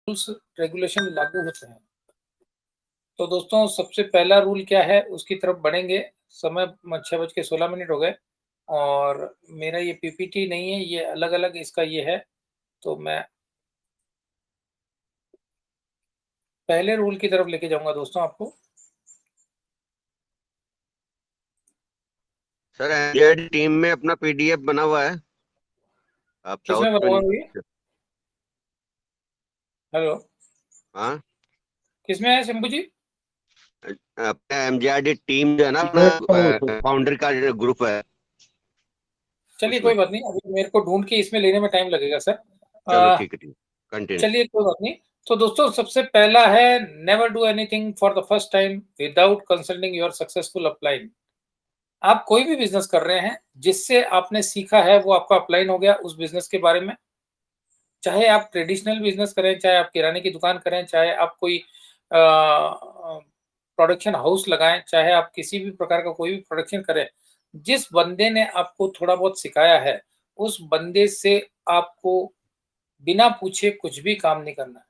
Rules regulation लागू होते हैं। तो दोस्तों सबसे पहला रूल क्या है उसकी तरफ बढ़ेंगे। समय 6:16 हो गए और मेरा ये पीपीटी नहीं है, ये अलग-अलग इसका ये है। तो मैं पहले रूल की तरफ लेके जाऊँगा दोस्तों आपको। सर एंड्रॉइड टीम में अपना पीडीएफ बना हुआ है। आप चाहो किसमें बना तो हुआ है ये? हेलो, हाँ, किसमें है शंभू जी? अपना एमजीआरडी टीम जो है ना, अपना फाउंडर का जो ग्रुप है चलिए उसमें। कोई बात नहीं, अभी मेरे को ढूँढ के इसमें लेने में टाइम लगेगा सर। चलो अ, ठीक है, ठीक, कंटिन्यू। चलिए कोई बात नहीं। तो दोस्तों सबसे पहला है never do anything for the first time without consulting your successful upline. आप कोई भी बिज़नेस कर रहे हैं, जिससे आपने सीखा है वो आपका अपलाइन हो गया उस बिज़नेस के बारे में। चाहे आप ट्रेडिशनल बिज़नेस करें, चाहे आप किराने की दुकान करें, चाहे आप कोई प्रोडक्शन हाउस लगाएँ, चाहे आप किसी भी प्रकार का कोई भी प्रोडक्शन करें, जिस बंदे ने आपको थोड़ा बहुत सिखाया है, उस बंदे से आपको बिना पूछे कुछ भी काम नहीं करना है।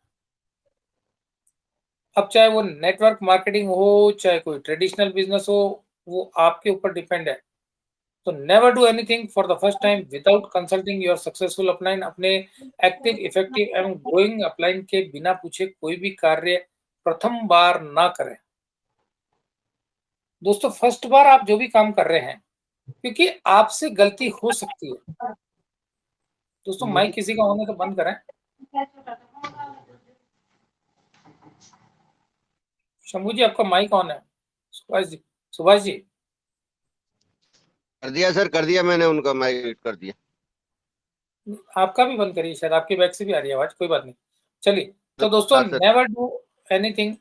अब चाहे वो नेटवर्क मार्केटिंग हो, चाहे कोई ट्रेडिशनल बिज़नेस हो, वो आपके ऊपर डिपेंड है। तो never do anything for the first time without consulting your successful upline. अपने एक्टिव, इफेक्टिव एवं ग्रोइंग अपलाइन के बिना पूछे कोई भी कार्य प्रथम बार ना करें। दोस्तों फर्स्ट बार आप जो भी काम कर रहे हैं, क्योंकि आपसे गलती हो सकती है। दोस्तों माइक किसी का होने तो बंद करें। शंभू जी आपका माइक ऑन है। सुभाष जी कर दिया सर, कर दिया मैंने, उनका माइक कर दिया। आपका भी बंद करिए, शायद आपके बैक से भी आ रही है आवाज, कोई बात नहीं। चलिए, तो दोस्तों हाँ sir. Never do anything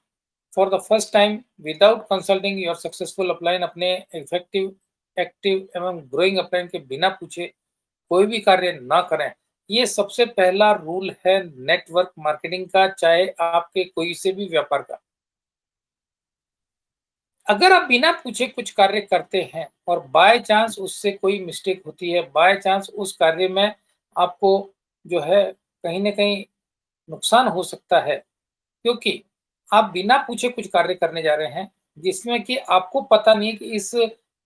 for the first time without consulting your successful upline. अपने इफेक्टिव, एक्टिव एवं ग्रोइंग अपलाइन के बिना पूछे कोई भी कार्य ना करें। ये सबसे पहला रूल है नेटवर्क मार्केटिंग का, चाहे आपके कोई से भी व्यापार का। अगर आप बिना पूछे कुछ कार्य करते हैं और बाय चांस उससे कोई मिस्टेक होती है, बाय चांस उस कार्य में आपको जो है कहीं न कहीं नुकसान हो सकता है, क्योंकि आप बिना पूछे कुछ कार्य करने जा रहे हैं, जिसमें कि आपको पता नहीं है कि इस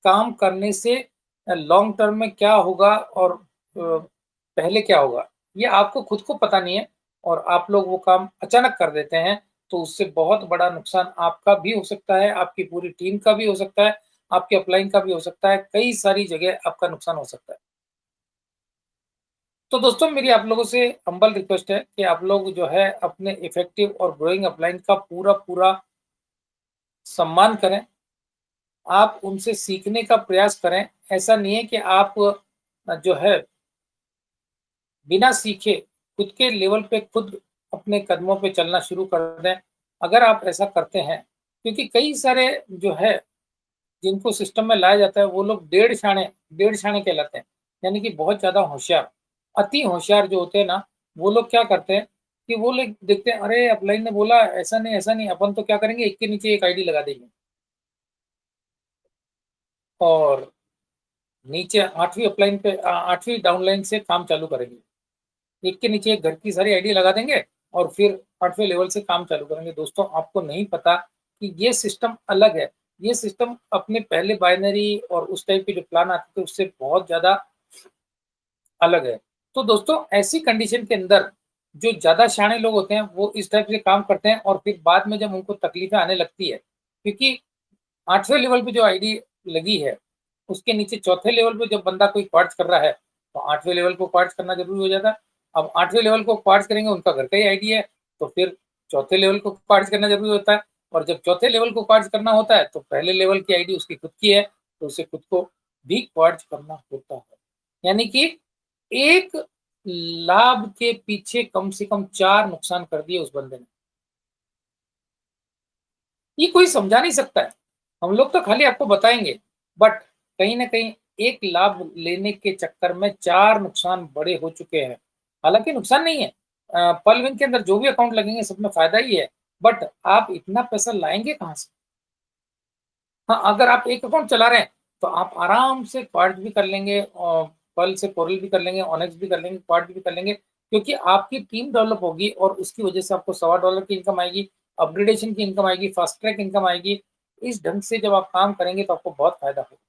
काम करने से लॉन्ग टर्म में क्या होगा और पहले क्या होगा, ये आपको खुद को पता नहीं है और आप लोग वो काम अचानक कर देते हैं, तो उससे बहुत बड़ा नुकसान आपका भी हो सकता है, आपकी पूरी टीम का भी हो सकता है, आपके अपलाइन का भी हो सकता है, कई सारी जगह आपका नुकसान हो सकता है। तो दोस्तों मेरी आप लोगों से हम्बल रिक्वेस्ट है कि आप लोग जो है अपने इफेक्टिव और ग्रोइंग अपलाइन का पूरा-पूरा सम्मान करें। आप उनसे सीखने का प्रयास करें। ऐसा नहीं है कि आप जो है बिना सीखे खुद के लेवल पे खुद अपने कदमों पे चलना शुरू कर दें। अगर आप ऐसा करते हैं, क्योंकि कई सारे जो है जिनको सिस्टम में लाया जाता है वो लोग डेढ़ शाणे कहलाते हैं, यानी कि बहुत ज़्यादा होशियार, अति होशियार जो होते हैं ना, वो लोग क्या करते हैं कि वो लोग देखते हैं, अरे अपलाइन ने बोला ऐसा नहीं, अपन तो क्या करेंगे एक के नीचे एक आईडी लगा देंगे और नीचे 8वीं अपलाइन पे 8वीं डाउनलाइन से काम चालू करेंगे। एक के नीचे एक घर की सारी आईडी लगा देंगे और फिर 8वें लेवल से काम चालू करेंगे। दोस्तों आपको नहीं पता कि ये सिस्टम अलग है। ये सिस्टम अपने पहले बाइनरी और उस टाइप के जो प्लान आते थे उससे बहुत ज़्यादा अलग है। तो दोस्तों ऐसी कंडीशन के अंदर जो ज़्यादा शाणे लोग होते हैं वो इस टाइप से काम करते हैं और फिर बाद में जब उनको तकलीफ़ें आने लगती है, क्योंकि 8वें लेवल पे जो आईडी लगी है, उसके नीचे चौथे लेवल पे जब बंदा कोई क्वार्ट्स कर रहा है, तो 8वें लेवल को क्वार्ट्स करना ज़रूरी हो जाता है। अब 8वें लेवल को क्वार्ट्स करेंगे, उनका घर का ही आईडी है, तो फिर चौथे लेवल को क्वार्ट्स करना ज़रूरी होता है और जब चौथे लेवल को क्वार्ट्स करना होता है, तो पहले लेवल की आईडी उसकी खुद की है, तो उसे खुद को भी क्वार्ट्स करना होता है। यानी कि एक लाभ के पीछे कम से कम 4 नुकसान कर दिए उस बंदे ने। ये कोई समझा नहीं सकता है। हम लोग तो खाली आपको बताएँगे, बट कहीं न कहीं एक लाभ लेने के चक्कर में 4 नुकसान बड़े हो चुके हैं। हालाँकि नुकसान नहीं है, पलविन के अंदर जो भी अकाउंट लगेंगे सब में फ़ायदा ही है, बट आप इतना पैसा लाएँगे कहाँ से? हाँ, अगर आप एक अकाउंट चला रहे हैं, तो आप आराम से क्वार्ट भी कर लेंगे और पर्ल से कोरल भी कर लेंगे, ऑनेक्स भी कर लेंगे, क्वार्ट भी कर लेंगे, क्योंकि आपकी टीम डेवलप होगी और उसकी वजह से आपको $1.25 की इनकम आएगी, अपग्रेडेशन की इनकम आएगी, फास्ट ट्रैक इनकम आएगी। इस ढंग से जब आप काम करेंगे तो आपको बहुत फायदा होगा।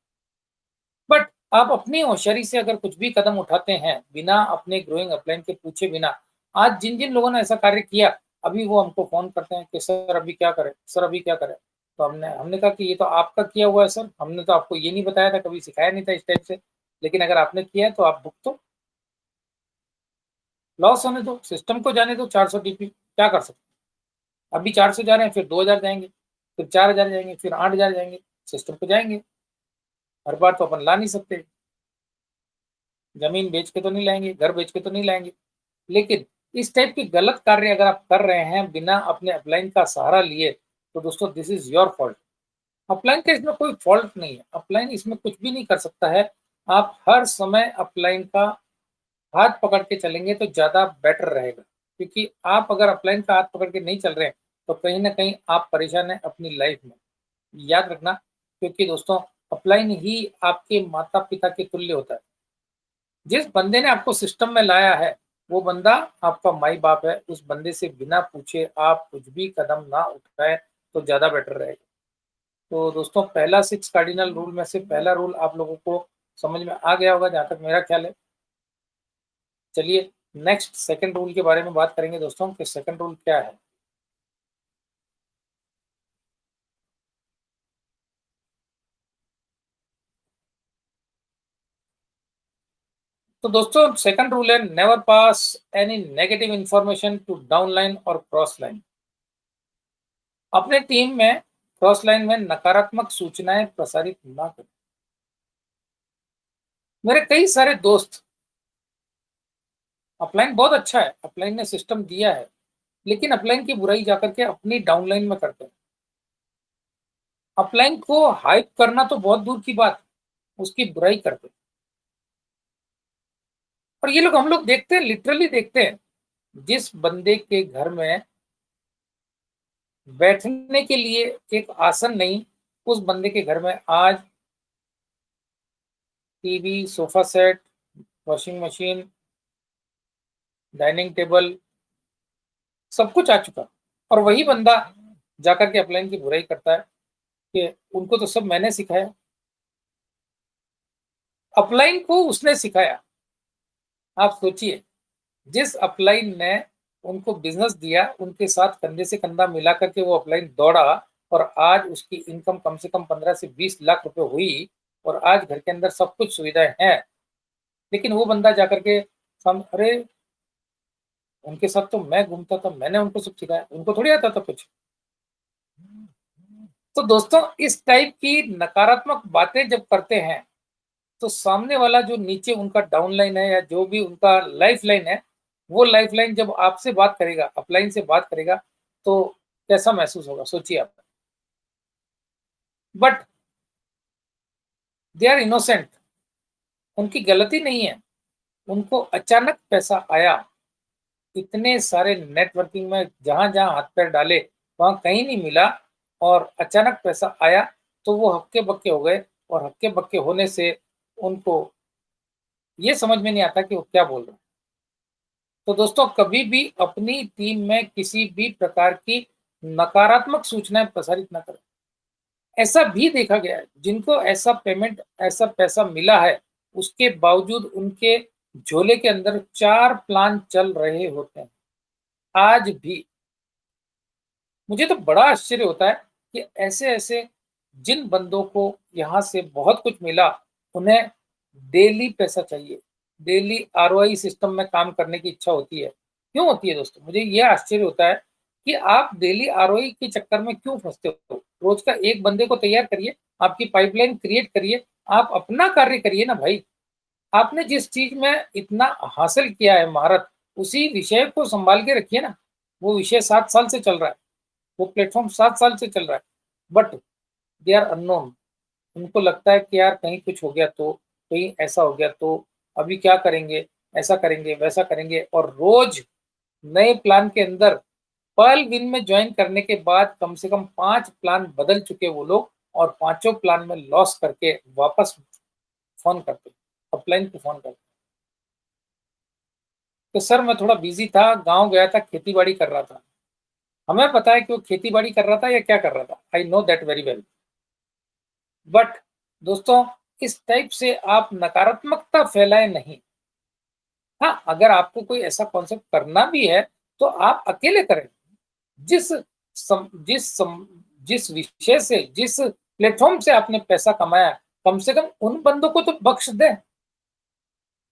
बट आप अपनी होशियारी से अगर कुछ भी कदम उठाते हैं बिना अपने ग्रोइंग अपलाइन के पूछे बिना, आज जिन जिन लोगों ने ऐसा कार्य किया, अभी वो हमको फोन करते हैं कि सर अभी क्या करें, सर अभी क्या करें। तो हमने हमने कहा कि ये तो आपका किया हुआ है सर, हमने तो आपको ये नहीं बताया था, कभी सिखाया नहीं था इस टाइप से, लेकिन अगर आपने किया है तो आप भुगतो, लॉस होने दो, सिस्टम को जाने दो। 400 डीपी क्या कर सकते हैं? अभी 400 जा रहे हैं, फिर 2000 जाएंगे, फिर 4000 जाएंगे, फिर 8000 जाएंगे, सिस्टम पे जाएंगे। हर बार तो अपन ला नहीं सकते, जमीन बेच के तो नहीं लाएंगे, घर बेच के तो नहीं लाएंगे। लेकिन इस टाइप के गलत कार्य अगर आप कर रहे हैं बिना अपने अपलाइन का सहारा लिए, तो दोस्तों this is your fault. Upline का इसमें कोई फॉल्ट नहीं है, अपलाइन इसमें कुछ भी नहीं कर सकता है। आप हर समय अपलाइन का हाथ पकड़ के चलेंगे तो ज़्यादा बेटर रहेगा, क्योंकि आप अगर अपलाइन का हाथ पकड़ के नहीं चल रहे हैं तो कहीं ना कहीं आप परेशान हैं अपनी लाइफ में, याद रखना। क्योंकि दोस्तों अपलाइन ही आपके माता पिता के तुल्य होता है। जिस बंदे ने आपको सिस्टम में लाया है वो बंदा आपका माई बाप है। उस बंदे से बिना पूछे आप कुछ भी कदम ना उठाए तो ज़्यादा बेटर रहेगा। तो दोस्तों पहला 6 कार्डिनल रूल में से पहला रूल आप लोगों को समझ में आ गया होगा, जहाँ तक मेरा ख्याल है। चलिए नेक्स्ट सेकंड रूल के बारे में बात करेंगे दोस्तों कि सेकंड रूल क्या है। तो दोस्तों सेकंड रूल है never pass any negative information to downline और क्रॉस लाइन। अपने टीम में क्रॉस लाइन में नकारात्मक सूचनाएं प्रसारित ना करें। मेरे कई सारे दोस्त, अपलाइन बहुत अच्छा है, अपलाइन ने सिस्टम दिया है, लेकिन अपलाइन की बुराई जाकर के अपनी डाउनलाइन में करते हैं। अपलाइन को हाइप करना तो बहुत दूर की बात, उसकी बुराई करते हैं। और ये लोग हम लोग देखते हैं, लिटरली देखते हैं। जिस बंदे के घर में बैठने के लिए एक आसन नहीं, उस बंदे के घर में आज TV, sofa set, washing machine, dining table, सब कुछ आ चुका। और वही बंदा जाकर के अपलाइन की बुराई करता है कि उनको तो सब मैंने सिखाया। अपलाइन को उसने सिखाया। आप सोचिए, जिस अपलाइन ने उनको बिजनेस दिया, उनके साथ कंधे से कंधा मिला करके वो अपलाइन दौड़ा, और आज उसकी इनकम कम से कम 15 से 20 लाख रुपए हुई, और आज घर के अंदर सब कुछ सुविधाएं हैं। लेकिन वो बंदा जाकर के अरे उनके साथ तो मैं घूमता था, मैंने उनको सब सिखाया, उनको थोड़ी आता था कुछ। तो दोस्तों इस टाइप की नकारात्मक बातें जब करते हैं तो सामने वाला जो नीचे उनका डाउन लाइन है या जो भी उनका लाइफ लाइन है, वो लाइफ लाइन जब आपसे बात करेगा, अपलाइन से बात करेगा, तो कैसा महसूस होगा सोचिए आप। बट दे आर इनोसेंट, उनकी गलती नहीं है। उनको अचानक पैसा आया, इतने सारे नेटवर्किंग में जहां जहां हाथ पैर डाले वहां कहीं नहीं मिला, और अचानक पैसा आया तो वो हक्के बक्के हो गए। और हक्के बक्के होने से उनको ये समझ में नहीं आता कि वो क्या बोल रहे हैं। तो दोस्तों कभी भी अपनी टीम में किसी भी प्रकार की नकारात्मक सूचनाएं प्रसारित ना करें। ऐसा भी देखा गया है, जिनको ऐसा पेमेंट, ऐसा पैसा मिला है, उसके बावजूद उनके झोले के अंदर 4 प्लान चल रहे होते हैं आज भी। मुझे तो बड़ा आश्चर्य होता है कि ऐसे-ऐसे जिन बंदों को यहाँ से बहुत कुछ मिला, उन्हें डेली पैसा चाहिए, डेली आरओआई सिस्टम में काम करने की इच्छा होती है। क्यों होती है दोस्तों? मुझे ये आश्चर्य होता है कि आप डेली आरओआई के चक्कर में क्यों फँसते हो? रोज़ का एक बंदे को तैयार करिए, आपकी पाइपलाइन क्रिएट करिए, आप अपना कार्य करिए ना भाई। आपने जिस चीज़ में इतना हासिल किया है महारत, उसी विषय को सँभाल के रखिए ना। वो विषय 7 साल से चल रहा है। वो प्लेटफॉर्म 7 साल से चल रहा है, बट दे आर अननोन। उनको लगता है कि यार कहीं कुछ हो गया तो, कहीं ऐसा हो गया तो, अभी क्या करेंगे, ऐसा करेंगे, वैसा करेंगे। और रोज नए प्लान के अंदर पहल विन में ज्वाइन करने के बाद कम से कम 5 प्लान बदल चुके वो लोग, और पांचों प्लान में लॉस करके वापस फोन करते, अपलाइन को फोन करते। तो सर मैं थोड़ा बिजी था, गांव गया था, खेती बाड़ी कर रहा था। हमें पता है कि वो खेती बाड़ी कर रहा था या क्या कर रहा था, I know that very well. But दोस्तों, इस टाइप से आप नकारात्मकता फैलाए नहीं। हाँ, अगर आपको कोई ऐसा कॉन्सेप्ट करना भी है तो आप अकेले करें। जिस सम, जिस सम, जिस विषय से, जिस प्लेटफॉर्म से आपने पैसा कमाया, कम से कम उन बंदों को तो बख्श दें,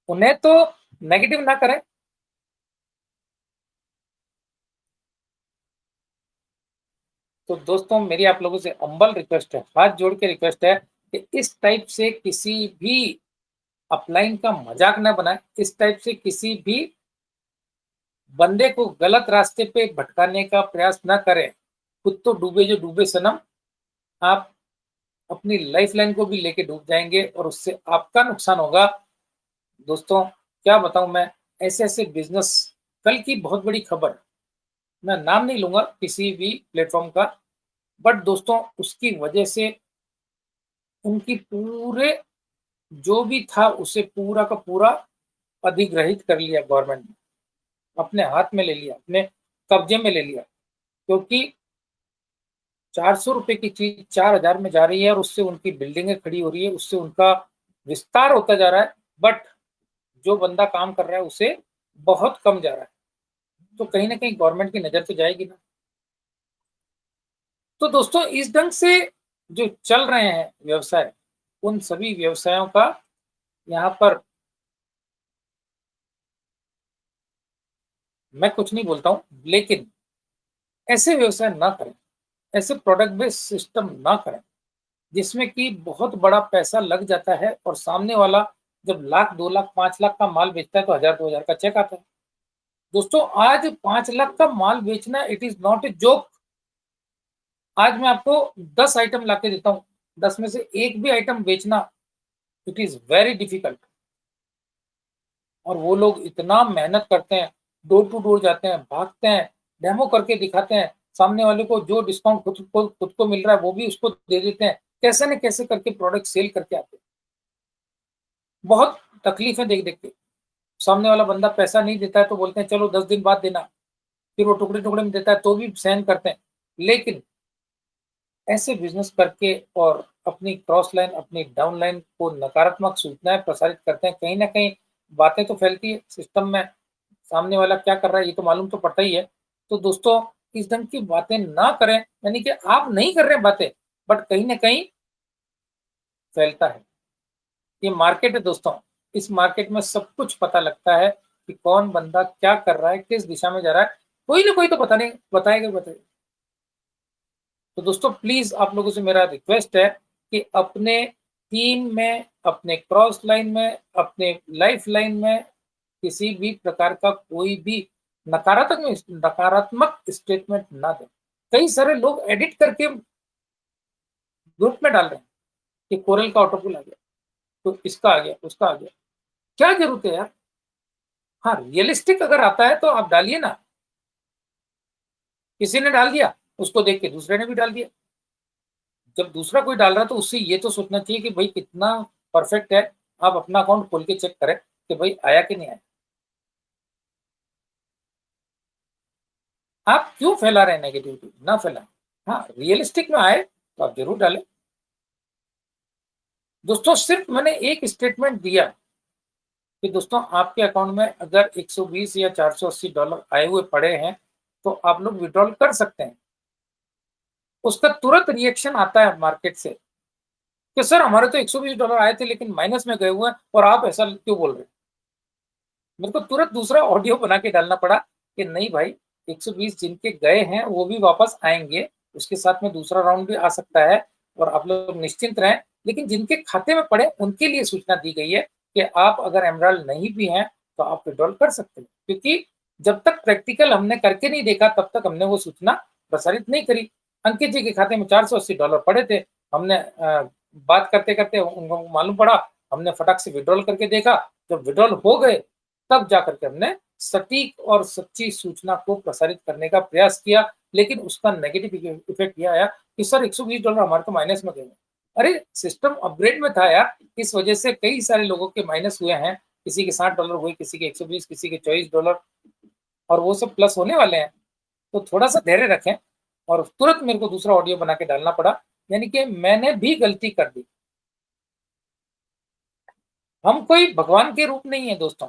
उन्हें तो नेगेटिव ना करें। तो दोस्तों, मेरी आप लोगों से हम्बल रिक्वेस्ट है, हाथ जोड़ के रिक्वेस्ट है कि इस टाइप से किसी भी अपलाइन का मजाक ना बनाए, इस टाइप से किसी भी बंदे को गलत रास्ते पे भटकाने का प्रयास ना करें। खुद तो डूबे जो डूबे सनम, आप अपनी लाइफ लाइन को भी लेके डूब जाएंगे और उससे आपका नुकसान होगा। दोस्तों, क्या बताऊं मैं, ऐसे ऐसे बिजनेस, कल की बहुत बड़ी खबर, मैं नाम नहीं लूंगा किसी भी प्लेटफॉर्म का, बट दोस्तों उसकी वजह से उनकी पूरे जो भी था उसे पूरा का पूरा अधिग्रहित कर लिया गवर्नमेंट ने, अपने हाथ में ले लिया, अपने कब्जे में ले लिया। क्योंकि 400 रुपए की चीज 4000 में जा रही है और उससे उनकी बिल्डिंगें खड़ी हो रही है, उससे उनका विस्तार होता जा रहा है, बट जो बंदा काम कर रहा है उसे बहुत कम जा रहा है। तो कहीं ना कहीं गवर्नमेंट की नजर तो जाएगी ना। तो दोस्तों, इस ढंग से जो चल रहे हैं व्यवसाय, उन सभी व्यवसायों का यहाँ पर मैं कुछ नहीं बोलता हूँ, लेकिन ऐसे व्यवसाय ना करें, ऐसे प्रोडक्ट बेस्ड सिस्टम ना करें जिसमें कि बहुत बड़ा पैसा लग जाता है और सामने वाला जब लाख 2 लाख 5 लाख का माल बेचता है तो 1000 2000 का चेक आता है। दोस्तों, आज 5 लाख का माल बेचना it is not a joke. आज मैं आपको 10 आइटम ला के देता हूँ, 10 में से एक भी आइटम बेचना इट इज वेरी डिफिकल्ट। और वो लोग इतना मेहनत करते हैं, डोर टू डोर जाते हैं, भागते हैं, डेमो करके दिखाते हैं, सामने वाले को जो डिस्काउंट खुद को मिल रहा है वो भी उसको दे देते हैं, कैसे न कैसे करके प्रोडक्ट सेल करके आते हैं। बहुत तकलीफ है देख देख के। सामने वाला बंदा पैसा नहीं देता है तो बोलते हैं चलो 10 दिन बाद देना, फिर वो टुकड़े टुकड़े में देता है तो भी सहन करते हैं। लेकिन ऐसे बिजनेस करके और अपनी क्रॉस लाइन, अपनी डाउन लाइन को नकारात्मक सूचनाएं प्रसारित करते हैं, कहीं ना कहीं बातें तो फैलती है सिस्टम में, सामने वाला क्या कर रहा है ये तो मालूम तो पड़ता ही है। तो दोस्तों, इस ढंग की बातें ना करें, यानी कि आप नहीं कर रहे बातें, बट कहीं ना कहीं फैलता है। ये मार्केट है दोस्तों, इस मार्केट में सब कुछ पता लगता है कि कौन बंदा क्या कर रहा है, किस दिशा में जा रहा है, कोई ना कोई तो पता नहीं बताएगा। तो दोस्तों, प्लीज आप लोगों से मेरा रिक्वेस्ट है कि अपने टीम में, अपने क्रॉस लाइन में, अपने लाइफ लाइन में किसी भी प्रकार का कोई भी नकारात्मक स्टेटमेंट ना दें। कई सारे लोग एडिट करके ग्रुप में डाल रहे हैं कि कोरल का ऑटोपुल आ गया, तो इसका आ गया, उसका आ गया। क्या जरूरत है यार? हाँ, रियलिस्टिक अगर आता है तो आप डालिए ना। किसी ने डाल दिया, उसको देख के दूसरे ने भी डाल दिया। जब दूसरा कोई डाल रहा है तो उससे ये तो सोचना चाहिए कि भाई कितना परफेक्ट है। आप अपना अकाउंट खोल के चेक करें कि भाई आया कि नहीं आया। आप क्यों फैला रहे हैं नेगेटिविटी? ना फैलाएं। हाँ, रियलिस्टिक में आए तो आप जरूर डालें। दोस्तों, सिर्फ मैंने एक स्टेटमेंट दिया कि दोस्तों आपके अकाउंट में अगर 120 या $480 आए हुए पड़े हैं तो आप लोग विड्रॉल कर सकते हैं। उसका तुरंत रिएक्शन आता है मार्केट से कि सर हमारे तो $120 आए थे लेकिन माइनस में गए हुए हैं और आप ऐसा क्यों बोल रहे हैं। मेरे को तुरंत दूसरा ऑडियो बना के डालना पड़ा कि नहीं भाई, 120 जिनके गए हैं वो भी वापस आएंगे, उसके साथ में दूसरा राउंड भी आ सकता है और आप लोग निश्चिंत रहें। लेकिन जिनके खाते में पड़े उनके लिए सूचना दी गई है कि आप अगर एमराल्ड नहीं भी हैं तो आप विड्रॉल कर सकते हैं। क्योंकि जब तक प्रैक्टिकल हमने करके नहीं देखा तब तक हमने वो सूचना प्रसारित नहीं करी। अंकित जी के खाते में $480 पड़े थे, हमने बात करते करते उनको मालूम पड़ा, हमने फटाक से विड्रॉल करके देखा। जब विड्रॉल हो गए तब जाकर के हमने सटीक और सच्ची सूचना को प्रसारित करने का प्रयास किया। लेकिन उसका नेगेटिव इफेक्ट यह आया कि सर $120 हमारे तो माइनस में गए। अरे सिस्टम अपग्रेड में था यार, इस वजह से कई सारे लोगों के माइनस हुए हैं। किसी के $60 हुए, किसी के 120, किसी के $24, और वो सब प्लस होने वाले हैं। तो थोड़ा सा धैर्य रखें। और तुरंत मेरे को दूसरा ऑडियो बना के डालना पड़ा, यानी कि मैंने भी गलती कर दी। हम कोई भगवान के रूप नहीं है दोस्तों।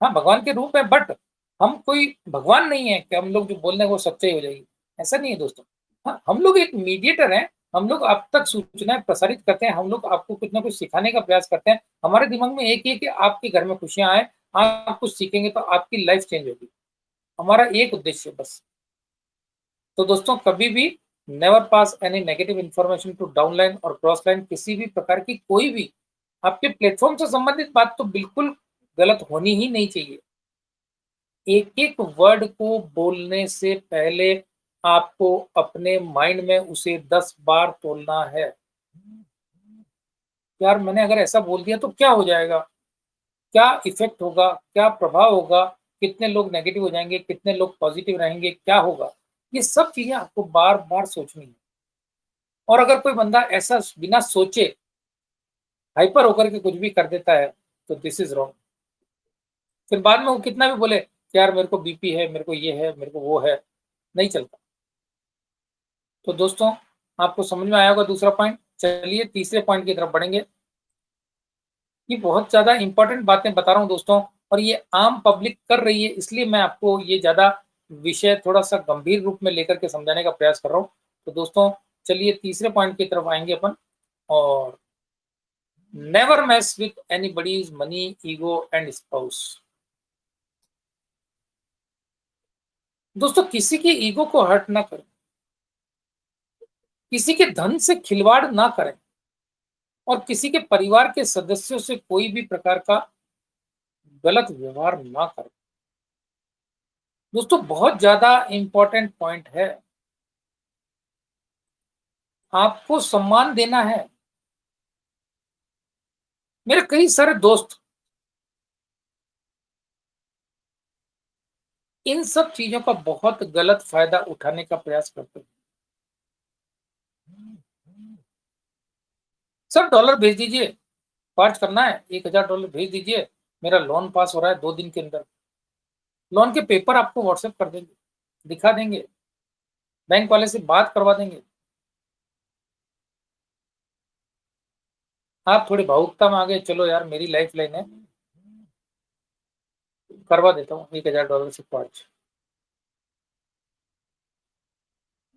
हाँ, भगवान के रूप है, बट हम कोई भगवान नहीं है कि हम लोग जो बोल रहे हैं वो सच्चाई हो जाएगी, ऐसा नहीं है दोस्तों। हाँ, हम लोग एक मीडिएटर हैं। हम लोग आप तक सूचनाएं प्रसारित करते हैं, हम लोग आपको कुछ ना कुछ सिखाने का प्रयास करते हैं। हमारे दिमाग में एक ही है कि आपके घर में खुशियां आए, आप कुछ सीखेंगे तो आपकी लाइफ चेंज होगी। हमारा एक उद्देश्य है बस। तो दोस्तों, कभी भी never pass any negative information to downline और क्रॉस लाइन। किसी भी प्रकार की कोई भी आपके प्लेटफॉर्म से संबंधित बात तो बिल्कुल गलत होनी ही नहीं चाहिए। एक एक वर्ड को बोलने से पहले आपको अपने माइंड में उसे 10 बार तोलना है। यार, मैंने अगर ऐसा बोल दिया तो क्या हो जाएगा, क्या इफेक्ट होगा, क्या प्रभाव होगा, कितने लोग नेगेटिव हो जाएंगे, कितने लोग पॉजिटिव रहेंगे, क्या होगा। ये सब चीजें आपको बार बार सोचनी है। और अगर कोई बंदा ऐसा बिना सोचे हाइपर होकर के कुछ भी कर देता है तो दिस इज रॉन्ग। फिर बाद में वो कितना भी बोले कि यार मेरे को बीपी है, मेरे को ये है, मेरे को वो है, नहीं चलता। तो दोस्तों, आपको समझ में आया होगा दूसरा पॉइंट। चलिए तीसरे पॉइंट की तरफ बढ़ेंगे। ये बहुत ज्यादा इंपॉर्टेंट बातें बता रहा हूँ दोस्तों, और ये आम पब्लिक कर रही है, इसलिए मैं आपको ये ज्यादा विषय थोड़ा सा गंभीर रूप में लेकर के समझाने का प्रयास कर रहा हूँ। तो दोस्तों, चलिए तीसरे पॉइंट की तरफ आएंगे अपन। और never mess with anybody's money, ego and spouse. दोस्तों, किसी की ईगो को हर्ट ना करें, किसी के धन से खिलवाड़ ना करें, और किसी के परिवार के सदस्यों से कोई भी प्रकार का गलत व्यवहार ना करें। दोस्तों, बहुत ज्यादा इंपॉर्टेंट पॉइंट है। आपको सम्मान देना है। मेरे कई सारे दोस्त इन सब चीजों का बहुत गलत फायदा उठाने का प्रयास करते हैं। सर, डॉलर भेज दीजिए, चार्ज करना है, $1000 भेज दीजिए, मेरा लोन पास हो रहा है 2 दिन के अंदर। लोन के पेपर आपको व्हाट्सएप कर देंगे, दिखा देंगे, बैंक वाले से बात करवा देंगे। आप थोड़ी भावुकता में आ गए, चलो यार मेरी लाइफ लाइन है, करवा देता हूँ $1000 से चार्ज।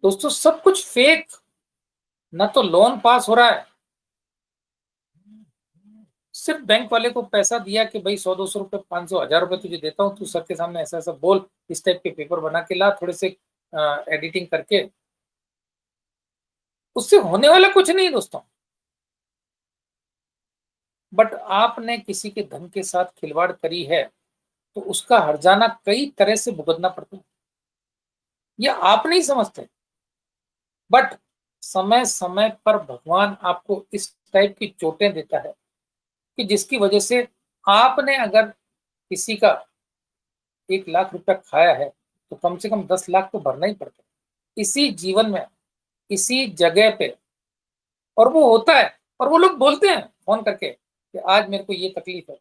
दोस्तों, सब कुछ फेक। ना तो लोन पास हो रहा है, सिर्फ बैंक वाले को पैसा दिया कि भाई 100-200 रुपए, 500-1000 रुपए तुझे देता हूँ, तू सर के सामने ऐसा ऐसा बोल, इस टाइप के पेपर बना के ला, थोड़े से एडिटिंग करके। उससे होने वाला कुछ नहीं दोस्तों। बट आपने किसी के धन के साथ खिलवाड़ करी है तो उसका हर्जाना कई तरह से भुगतना पड़ता है। ये आप नहीं समझते, बट समय समय पर भगवान आपको इस टाइप की चोटें देता है कि जिसकी वजह से आपने अगर किसी का 1 लाख रुपया खाया है तो कम से कम 10 लाख तो भरना ही पड़ता है इसी जीवन में, इसी जगह पे। और वो होता है, और वो लोग बोलते हैं फोन करके कि आज मेरे को ये तकलीफ है,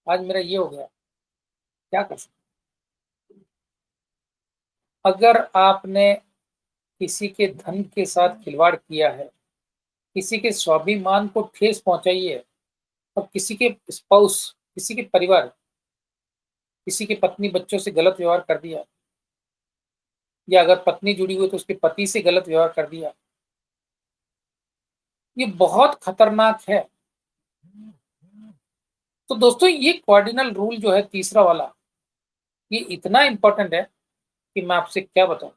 आज मेरा ये हो गया, क्या कर सकते। अगर आपने किसी के धन के साथ खिलवाड़ किया है, किसी के स्वाभिमान को ठेस पहुंचाई है, और किसी के स्पाउस, किसी के परिवार, किसी के पत्नी बच्चों से गलत व्यवहार कर दिया, या अगर पत्नी जुड़ी हुई तो उसके पति से गलत व्यवहार कर दिया, ये बहुत खतरनाक है। तो दोस्तों, ये कार्डिनल रूल जो है तीसरा वाला, ये इतना इंपॉर्टेंट है कि मैं आपसे क्या बताऊं।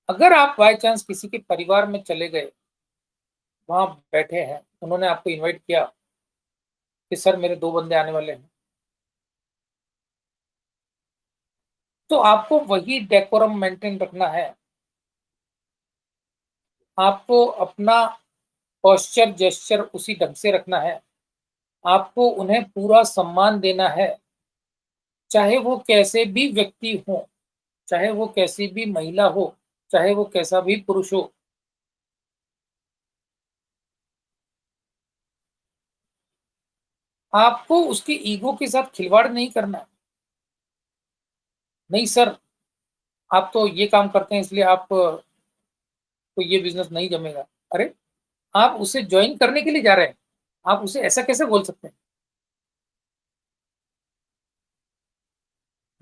अगर आप बाय चांस किसी के परिवार में चले गए, वहां बैठे हैं, उन्होंने आपको इनवाइट किया कि सर मेरे 2 बंदे आने वाले हैं, तो आपको वही डेकोरम मेंटेन रखना है। आपको अपना पोस्चर जेस्चर उसी ढंग से रखना है। आपको उन्हें पूरा सम्मान देना है, चाहे वो कैसे भी व्यक्ति हो, चाहे वो कैसी भी महिला हो, चाहे वो कैसा भी पुरुष हो। आपको उसके ईगो के साथ खिलवाड़ नहीं करना है। नहीं सर, आप तो ये काम करते हैं इसलिए आप तो ये बिजनेस नहीं जमेगा। अरे, आप उसे ज्वाइन करने के लिए जा रहे हैं, आप उसे ऐसा कैसे बोल सकते हैं?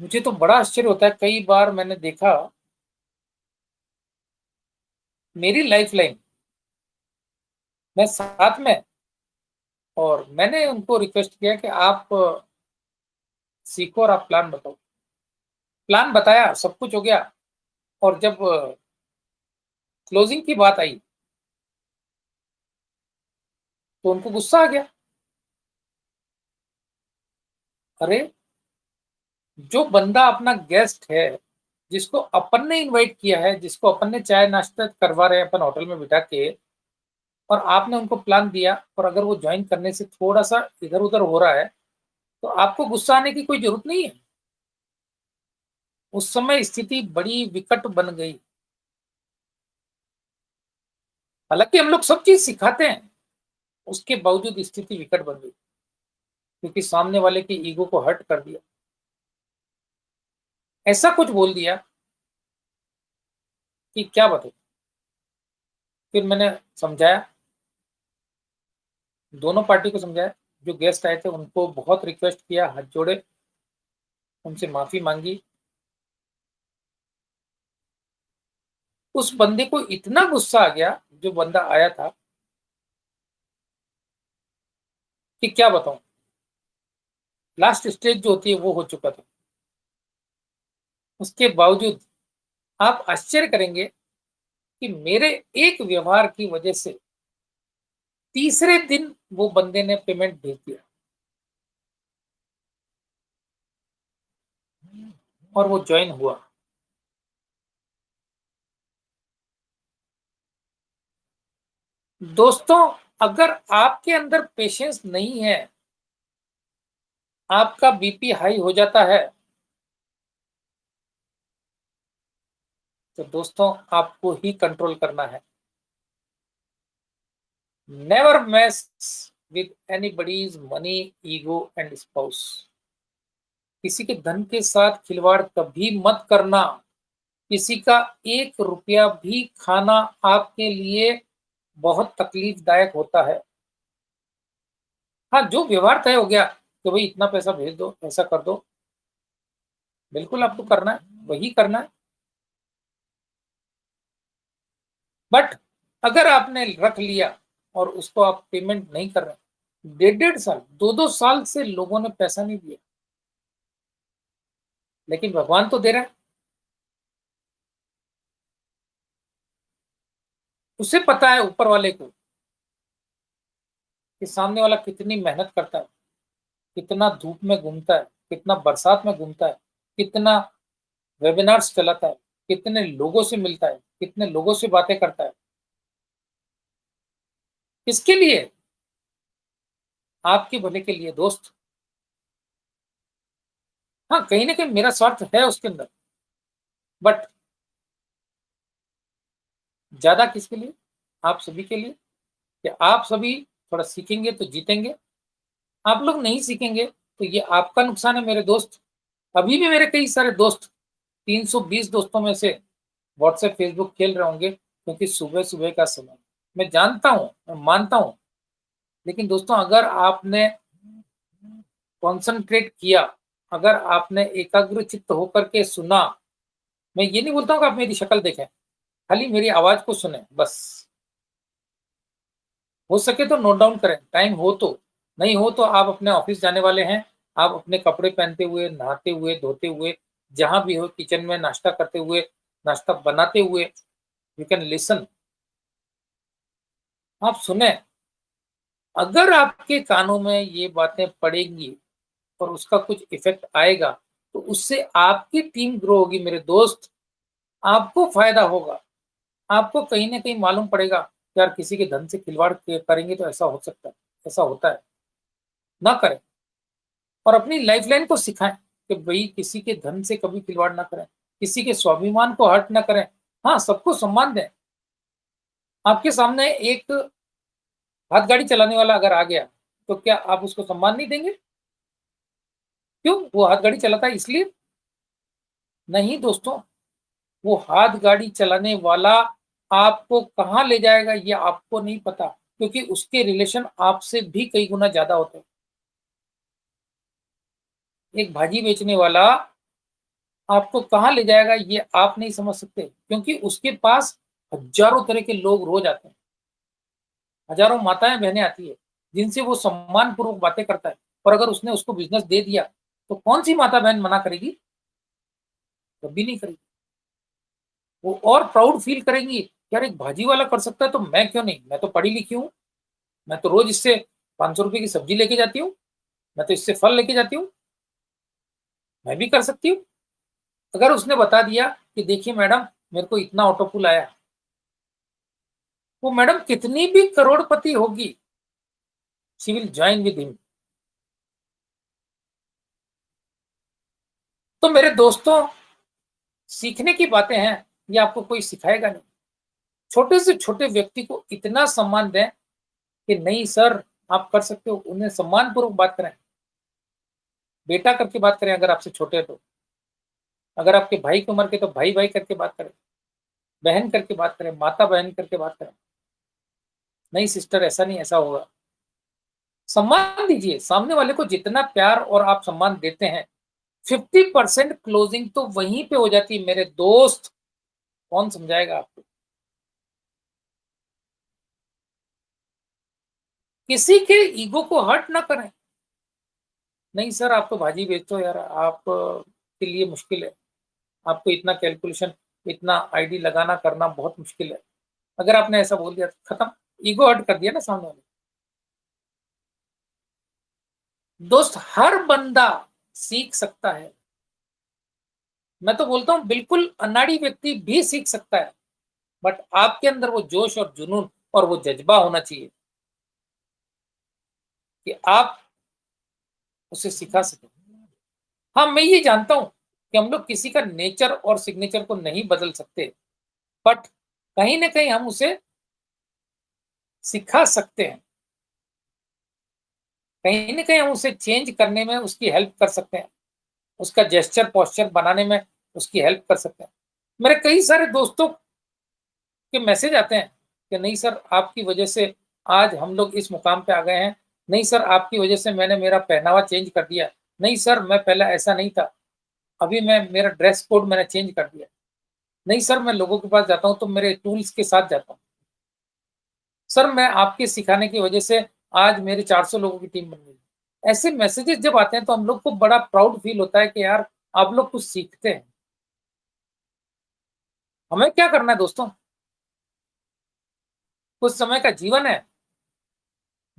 मुझे तो बड़ा आश्चर्य होता है, कई बार मैंने देखा, मेरी लाइफ लाइन मैं साथ में, और मैंने उनको रिक्वेस्ट किया कि आप सीखो और आप प्लान बताओ। प्लान बताया, सब कुछ हो गया, और जब क्लोजिंग की बात आई तो उनको गुस्सा आ गया। अरे, जो बंदा अपना गेस्ट है, जिसको अपन ने इनवाइट किया है, जिसको अपन ने चाय नाश्ता करवा रहे हैं अपन होटल में बिठा के, और आपने उनको प्लान दिया, और अगर वो ज्वाइन करने से थोड़ा सा इधर उधर हो रहा है तो आपको गुस्सा आने की कोई जरूरत नहीं है। उस समय स्थिति बड़ी विकट बन गई। हालांकि हम लोग सब चीज सिखाते हैं, उसके बावजूद स्थिति विकट बन गई, क्योंकि सामने वाले के ईगो को हर्ट कर दिया, ऐसा कुछ बोल दिया कि क्या बताऊं। फिर मैंने समझाया, दोनों पार्टी को समझाया, जो गेस्ट आए थे उनको बहुत रिक्वेस्ट किया, हाथ जोड़े, उनसे माफी मांगी। उस बंदे को इतना गुस्सा आ गया, जो बंदा आया था, कि क्या बताऊं, लास्ट स्टेज जो होती है वो हो चुका था। उसके बावजूद आप आश्चर्य करेंगे कि मेरे एक व्यवहार की वजह से तीसरे दिन वो बंदे ने पेमेंट भेज दिया, और वो ज्वाइन हुआ। दोस्तों, अगर आपके अंदर पेशेंस नहीं है, आपका बीपी हाई हो जाता है, तो दोस्तों आपको ही कंट्रोल करना है। Never mess with anybody's money, ego and spouse. किसी के धन के साथ खिलवाड़ कभी मत करना। किसी का 1 रुपया भी खाना आपके लिए बहुत तकलीफदायक होता है। हाँ, जो व्यवहार तय हो गया तो भाई इतना पैसा भेज दो, ऐसा कर दो, बिल्कुल आपको करना है, वही करना है। बट अगर आपने रख लिया और उसको आप पेमेंट नहीं कर रहे, 1.5 साल 2-2 साल से लोगों ने पैसा नहीं दिया, लेकिन भगवान तो दे रहा है। उसे पता है, ऊपर वाले को, कि सामने वाला कितनी मेहनत करता है, कितना धूप में घूमता है, कितना बरसात में घूमता है, कितना वेबिनार्स चलाता है, कितने लोगों से मिलता है, कितने लोगों से बातें करता है। किसके लिए? आपके भले के लिए दोस्त। हाँ, कहीं ना कहीं मेरा स्वार्थ है उसके अंदर, बट ज्यादा किसके लिए? आप सभी के लिए। कि आप सभी थोड़ा सीखेंगे तो जीतेंगे, आप लोग नहीं सीखेंगे तो ये आपका नुकसान है मेरे दोस्त। अभी भी मेरे कई सारे दोस्त, 320 दोस्तों में से व्हाट्सएप फेसबुक खेल रहे होंगे, क्योंकि सुबह सुबह का समय, मैं जानता हूँ, मैं मानता हूँ। लेकिन दोस्तों, अगर आपने कॉन्सेंट्रेट किया, अगर आपने एकाग्रचित्त होकर के सुना, मैं ये नहीं बोलता हूँ कि आप मेरी शक्ल देखें, खाली मेरी आवाज को सुने बस। हो सके तो नोट डाउन करें, टाइम हो तो, नहीं हो तो आप अपने ऑफिस जाने वाले हैं, आप अपने कपड़े पहनते हुए, नहाते हुए, धोते हुए, जहां भी हो, किचन में नाश्ता करते हुए, नाश्ता बनाते हुए, यू कैन लिसन, आप सुने। अगर आपके कानों में ये बातें पड़ेंगी और उसका कुछ इफेक्ट आएगा, तो उससे आपकी टीम ग्रो होगी मेरे दोस्त, आपको फायदा होगा। आपको कहीं ना कहीं मालूम पड़ेगा कि यार, किसी के धन से खिलवाड़ करेंगे तो ऐसा हो सकता है, ऐसा होता है, ना करें। और अपनी लाइफलाइन को सिखाएं कि भाई किसी के धन से कभी खिलवाड़ ना करें, किसी के स्वाभिमान को हर्ट ना करें। हाँ, सबको सम्मान दें। आपके सामने एक हाथ गाड़ी चलाने वाला अगर आ गया तो क्या आप उसको सम्मान नहीं देंगे? क्यों? वो हाथ गाड़ी चलाता है इसलिए? नहीं दोस्तों, वो हाथ गाड़ी चलाने वाला आपको कहाँ ले जाएगा ये आपको नहीं पता, क्योंकि उसके रिलेशन आपसे भी कई गुना ज्यादा होते हैं। एक भाजी बेचने वाला आपको कहाँ ले जाएगा ये आप नहीं समझ सकते, क्योंकि उसके पास हजारों तरह के लोग रोज आते हैं, हजारों माताएं बहनें आती है जिनसे वो सम्मान पूर्वक बातें करता है। और अगर उसने उसको बिजनेस दे दिया तो कौन सी माता बहन मना करेगी? कभी नहीं करेगी। वो और प्राउड फील करेंगी, यार एक भाजी वाला कर सकता है तो मैं क्यों नहीं, मैं तो पढ़ी लिखी हूँ, मैं तो रोज इससे 500 रुपए की सब्जी लेके जाती हूँ, मैं तो इससे फल लेके जाती हूँ, मैं भी कर सकती हूँ। अगर उसने बता दिया कि देखिए मैडम मेरे को इतना ऑटो पुल आया, वो मैडम कितनी भी करोड़पति होगी, she will join with him. तो मेरे दोस्तों, सीखने की बातें हैं, ये आपको कोई सिखाएगा नहीं। छोटे से छोटे व्यक्ति को इतना सम्मान दें कि नहीं सर आप कर सकते हो, उन्हें सम्मान पूर्वक बात करें, बेटा करके बात करें। अगर आपसे छोटे हैं तो, अगर आपके भाई की उम्र के तो भाई भाई करके बात करें, बहन करके बात करें, माता बहन करके बात करें। नहीं सिस्टर ऐसा नहीं, ऐसा होगा। सम्मान दीजिए सामने वाले को, जितना प्यार और आप सम्मान देते हैं 50% क्लोजिंग तो वहीं पे हो जाती है मेरे दोस्त। कौन समझाएगा आपको? किसी के ईगो को हर्ट ना करें। नहीं सर आप तो भाजी बेचते हो यार, आप के लिए मुश्किल है, आपको इतना कैलकुलेशन, इतना आईडी लगाना करना बहुत मुश्किल है। अगर आपने ऐसा बोल दिया तो खत्म, ईगो हर्ट कर दिया ना सामने वाले। दोस्त हर बंदा सीख सकता है, मैं तो बोलता हूं बिल्कुल अनाड़ी व्यक्ति भी सीख सकता है, बट आपके अंदर वो जोश और जुनून और वो जज्बा होना चाहिए कि आप उसे सिखा सकें। हाँ मैं ये जानता हूं कि हम लोग किसी का नेचर और सिग्नेचर को नहीं बदल सकते, बट कहीं ना कहीं हम उसे सिखा सकते हैं, कहीं ना कहीं हम उसे चेंज करने में उसकी हेल्प कर सकते हैं, उसका जेस्चर पोस्चर बनाने में उसकी हेल्प कर सकते हैं। मेरे कई सारे दोस्तों के मैसेज आते हैं कि नहीं सर आपकी वजह से आज हम लोग इस मुकाम पे आ गए हैं, नहीं सर आपकी वजह से मैंने मेरा पहनावा चेंज कर दिया, नहीं सर मैं पहले ऐसा नहीं था, अभी मैं मेरा ड्रेस कोड मैंने चेंज कर दिया, नहीं सर मैं लोगों के पास जाता हूँ तो मेरे टूल्स के साथ जाता हूँ, सर मैं आपके सिखाने की वजह से आज मेरी 400 लोगों की टीम बन गई। ऐसे मैसेजेस जब आते हैं तो हम लोग को बड़ा प्राउड फील होता है कि यार आप लोग कुछ सीखते हैं। हमें क्या करना है दोस्तों, कुछ समय का जीवन है,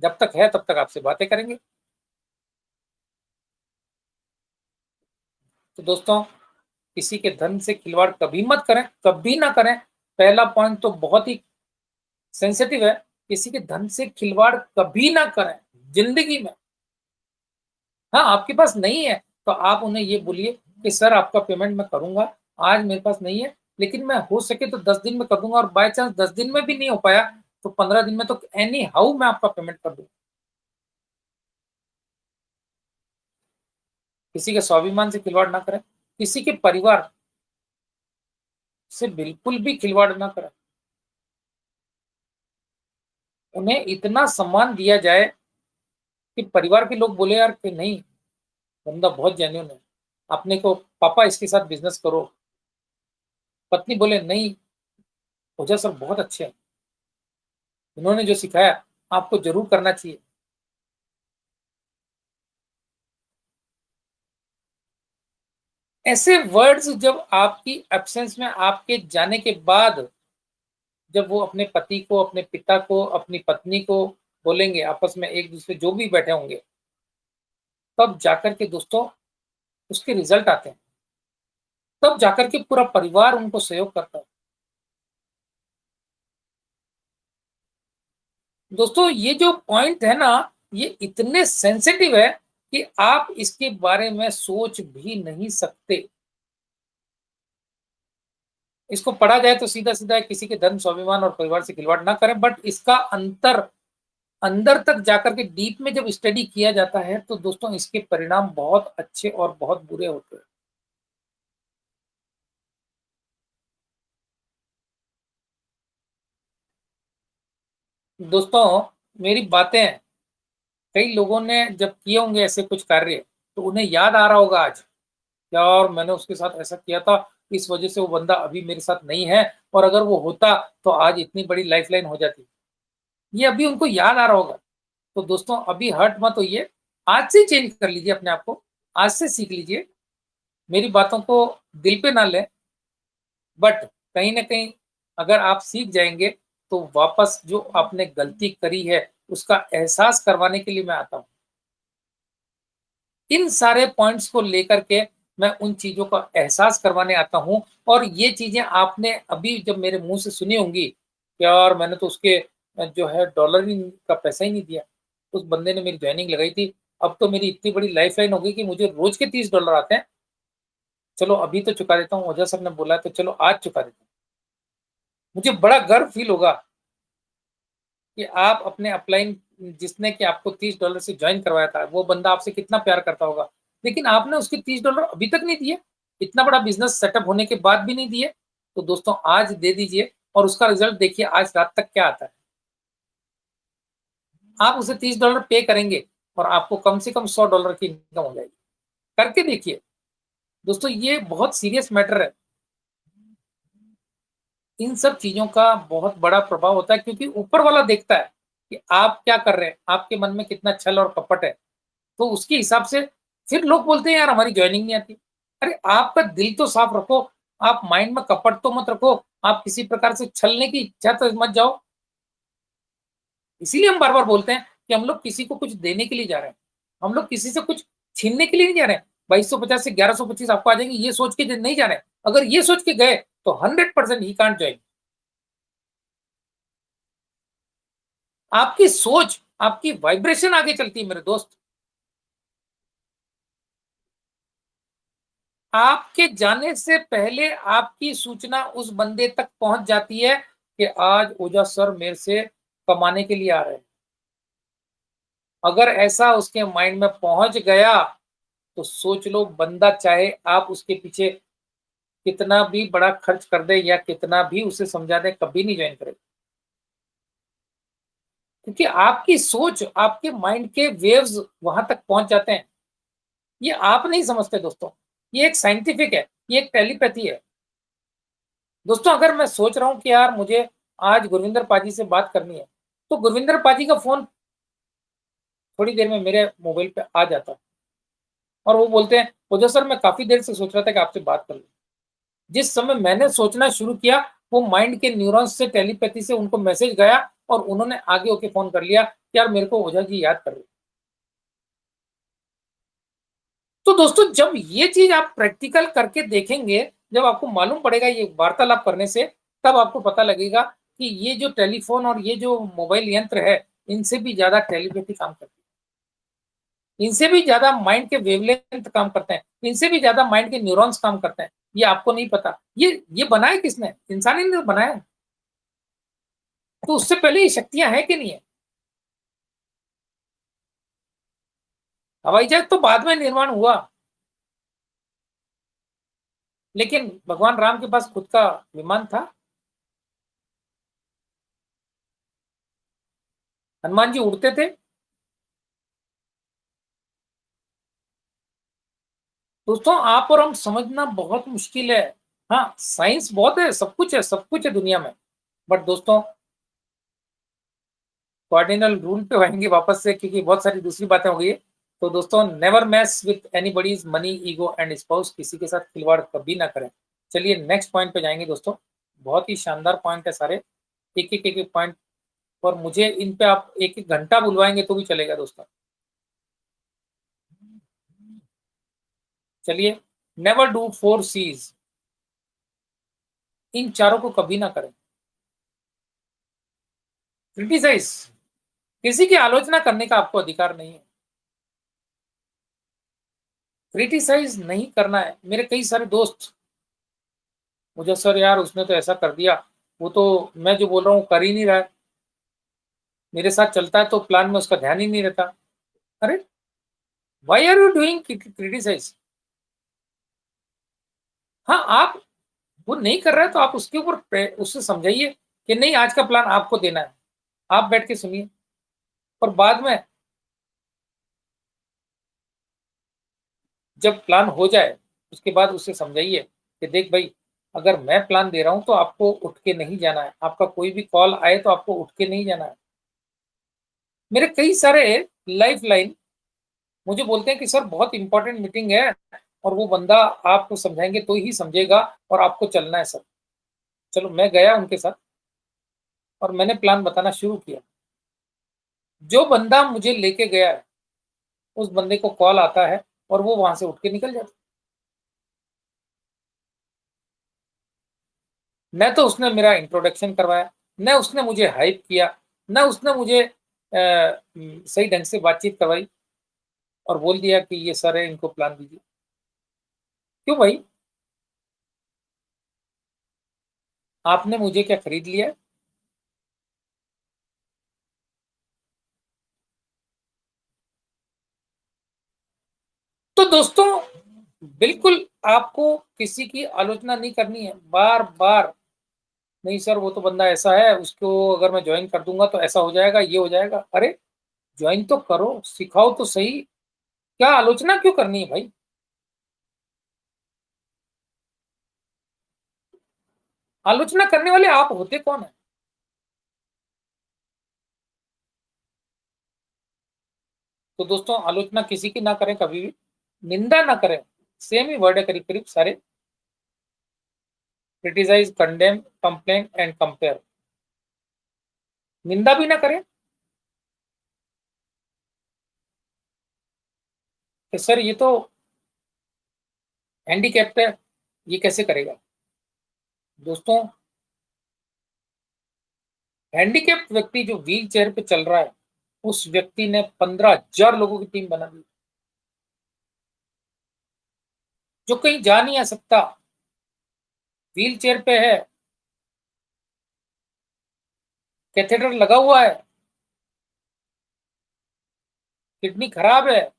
जब तक है तब तक आपसे बातें करेंगे। तो दोस्तों, किसी के धन से खिलवाड़ कभी मत करें, कभी ना करें। पहला पॉइंट तो बहुत ही सेंसिटिव है, किसी के धन से खिलवाड़ कभी ना करें जिंदगी में। हाँ आपके पास नहीं है तो आप उन्हें ये बोलिए कि सर आपका पेमेंट मैं करूंगा, आज मेरे पास नहीं है, लेकिन मैं हो सके तो 10 दिन में कर दूंगा, और बाय चांस 10 दिन में भी नहीं हो पाया तो 15 दिन में तो एनी हाउ मैं आपका पेमेंट कर दूंगा। किसी के स्वाभिमान से खिलवाड़ ना करें, किसी के परिवार से बिल्कुल भी खिलवाड़ ना करें। उन्हें इतना सम्मान दिया जाए कि परिवार के लोग बोले यार कि नहीं बंदा बहुत जेन्युइन है, अपने को पापा इसके साथ बिजनेस करो, पत्नी बोले नहीं ओझा सर बहुत अच्छे हैं, उन्होंने जो सिखाया आपको जरूर करना चाहिए। ऐसे वर्ड्स जब आपकी एब्सेंस में, आपके जाने के बाद, जब वो अपने पति को, अपने पिता को, अपनी पत्नी को बोलेंगे आपस में, एक दूसरे जो भी बैठे होंगे, तब जाकर के दोस्तों उसके रिजल्ट आते हैं, तब जाकर के पूरा परिवार उनको सहयोग करता है। दोस्तों ये जो पॉइंट है ना, ये इतने सेंसिटिव है कि आप इसके बारे में सोच भी नहीं सकते। इसको पढ़ा जाए तो सीधा सीधा किसी के धन स्वाभिमान और परिवार से खिलवाड़ ना करें, बट इसका अंतर अंदर तक जाकर के डीप में जब स्टडी किया जाता है तो दोस्तों इसके परिणाम बहुत अच्छे और बहुत बुरे होते हैं। दोस्तों मेरी बातें कई लोगों ने जब किए होंगे ऐसे कुछ कार्य, तो उन्हें याद आ रहा होगा आज, यार मैंने उसके साथ ऐसा किया था, इस वजह से वो बंदा अभी मेरे साथ नहीं है, और अगर वो होता तो आज इतनी बड़ी लाइफलाइन हो जाती। ये अभी उनको याद आ रहा होगा। तो दोस्तों अभी हर्ट मत होइए, आज से चेंज कर लीजिए अपने आप को, आज से सीख लीजिए, मेरी बातों को दिल पे ना लें, बट कहीं न कहीं अगर आप सीख जाएँगे, तो वापस जो आपने गलती करी है, उसका एहसास करवाने के लिए मैं आता हूँ। इन सारे पॉइंट्स को लेकर के मैं उन चीज़ों का एहसास करवाने आता हूँ, और ये चीज़ें आपने अभी जब मेरे मुँह से सुनी होंगी, यार मैंने तो उसके जो है डॉलर ही का पैसा ही नहीं दिया। उस बंदे ने मेरी जॉइनिंग लगाई थी, अब तो मेरी इतनी बड़ी लाइफ़लाइन हो गई कि मुझे रोज़ के $30 आते हैं। चलो अभी तो चुका देता हूँ, ओझा सर ने बोला है तो चलो आज चुका देता हूँ। मुझे बड़ा गर्व फ़ील होगा कि आप अपने अपलाइन, जिसने कि आपको $30 से जॉइन करवाया था, वो बंदा आपसे कितना प्यार करता होगा। लेकिन आपने उसके $30 अभी तक नहीं दिए, इतना बड़ा बिज़नेस सेटअप होने के बाद भी नहीं दिए। तो दोस्तों आज दे दीजिए और उसका रिज़ल्ट देखिए आज रात तक क्या आता है। आप उसे $30 पे करेंगे और आपको कम से कम $100 की इनकम हो जाएगी। करके देखिए। दोस्तों ये बहुत सीरियस मैटर है। इन सब चीज़ों का बहुत बड़ा प्रभाव होता है, क्योंकि ऊपर वाला देखता है कि आप क्या कर रहे हैं, आपके मन में कितना छल और कपट है। तो उसके हिसाब से फिर लोग बोलते हैं यार हमारी जॉइनिंग नहीं आती। अरे आपका दिल तो साफ रखो, आप माइंड में कपट तो मत रखो, आप किसी प्रकार से छलने की इच्छा तो मत जाओ। इसीलिए हम बार-बार बोलते हैं कि हम लोग किसी को कुछ देने के लिए जा रहे हैं। हम लोग किसी से कुछ छीनने के लिए नहीं जा रहे हैं। 2250 से 1125 आपको आ जाएँगे ये सोच के नहीं जा रहे हैं। अगर ये सोच के गए तो 100% ही कांट जॉइन। आपकी सोच, आपकी वाइब्रेशन आगे चलती है मेरे दोस्त। आपके जाने से पहले आपकी सूचना उस बंदे तक पहुंच जाती है कि आज ओझा सर मेरे से कमाने के लिए आ रहे हैं। अगर ऐसा उसके माइंड में पहुंच गया तो सोच लो, बंदा चाहे आप उसके पीछे कितना भी बड़ा खर्च कर दे या कितना भी उसे समझा दे, कभी नहीं ज्वाइन करेगा। क्योंकि आपकी सोच, आपके माइंड के वेव्स वहां तक पहुंच जाते हैं। ये आप नहीं समझते दोस्तों, ये एक साइंटिफिक है, ये एक टेलीपैथी है। दोस्तों अगर मैं सोच रहा हूँ कि यार मुझे आज गुरविंदर पाजी से बात करनी है, तो गुरविंदर पाजी का फ़ोन थोड़ी देर में मेरे मोबाइल पे आ जाता है और वो बोलते हैं, "ओझा सर मैं काफ़ी देर से सोच रहा था कि आपसे बात कर लूँ।" जिस समय मैंने सोचना शुरू किया, वो माइंड के न्यूरॉन्स से टेलीपैथी से उनको मैसेज गया और उन्होंने आगे होके फ़ोन कर लिया कि यार मेरे को ओझा जी याद कर रहे हैं। तो दोस्तों जब ये चीज़ आप प्रैक्टिकल करके देखेंगे, जब आपको मालूम पड़ेगा ये वार्तालाप करने से, तब आपको पता लगेगा कि ये जो टेलीफ़ोन और ये जो मोबाइल यंत्र है, इनसे भी ज़्यादा टेलीपैथी काम करती है। इनसे भी ज़्यादा माइंड के वेवलेंथ काम करते हैं, इनसे भी ज़्यादा माइंड के न्यूरॉन्स काम करते हैं। ये आपको नहीं पता। ये बनाया किसने? इंसान ही ने बनाया है। तो उससे पहले ये शक्तियाँ हैं कि नहीं है? हवाई जहाज़ तो बाद में निर्माण हुआ, लेकिन भगवान राम के पास खुद का विमान था। हनुमान जी उड़ते थे। दोस्तों आप और हम समझना बहुत मुश्किल है। हाँ, साइंस बहुत है, सब कुछ है दुनिया में। बट दोस्तों कार्डिनल रूल पे आएँगे वापस से, क्योंकि बहुत सारी दूसरी बातें हो गई है। तो दोस्तों never mess with anybody's money, ego and spouse, किसी के साथ खिलवाड़ कभी ना करें। चलिए नेक्स्ट पॉइंट पे जाएँगे दोस्तों। बहुत ही शानदार पॉइंट है सारे। एक-एक पॉइंट और मुझे इन पे आप 1-1 घंटा बुलवाएँगे तो भी चलेगा दोस्तों। चलिए, नेवर डू 4 सीज़, इन चारों को कभी ना करें। क्रिटिसाइज़, किसी की आलोचना करने का आपको अधिकार नहीं है। क्रिटिसाइज़ नहीं करना है। मेरे कई सारे दोस्त, मुझे सर यार उसने तो ऐसा कर दिया, वो तो मैं जो बोल रहा हूँ कर ही नहीं रहा है। मेरे साथ चलता है तो प्लान में उसका ध्यान ही नहीं रहता। अरे why are you doing criticize? हाँ, आप वो नहीं कर रहा है तो आप उसके ऊपर उससे समझाइए कि नहीं, आज का प्लान आपको देना है, आप बैठ के सुनिए। और बाद में जब प्लान हो जाए उसके बाद उसे समझाइए कि देख भाई, अगर मैं प्लान दे रहा हूं तो आपको उठ के नहीं जाना है, आपका कोई भी कॉल आए तो आपको उठ के नहीं जाना है। मेरे कई सारे लाइफ लाइन मुझे बोलते हैं कि सर बहुत इंपॉर्टेंट मीटिंग है और वो बंदा आपको समझाएंगे तो ही समझेगा और आपको चलना है सर। चलो, मैं गया उनके साथ और मैंने प्लान बताना शुरू किया। जो बंदा मुझे लेके गया है उस बंदे को कॉल आता है और वो वहां से उठ के निकल जाता है। न तो उसने मेरा इंट्रोडक्शन करवाया, न उसने मुझे हाइप किया, न उसने मुझे सही ढंग से बातचीत करवाई और बोल दिया कि ये सर है, इनको प्लान दीजिए। क्यों भाई? आपने मुझे क्या खरीद लिया है? तो दोस्तों, बिल्कुल आपको किसी की आलोचना नहीं करनी है बार बार। नहीं सर, वो तो बंदा ऐसा है, उसको अगर मैं ज्वाइन कर दूंगा तो ऐसा हो जाएगा, ये हो जाएगा। अरे ज्वाइन तो करो, सिखाओ तो सही, क्या आलोचना क्यों करनी है भाई? आलोचना करने वाले आप होते कौन है? तो दोस्तों, आलोचना किसी की ना करें कभी भी, निंदा ना करें। सेम ही वर्ड है करीब करीब सारे। Criticize, condemn, complain and compare. निंदा भी ना करें कि सर ये तो हैंडीकैप्ड है, ये कैसे करेगा। दोस्तों, हैंडीकैप्ड व्यक्ति जो व्हील चेयर पे चल रहा है, उस व्यक्ति ने 15,000 लोगों की टीम बना दी। जो कहीं जा नहीं आ सकता, व्हील चेयर पे है, कैथेटर लगा हुआ है, किडनी खराब है,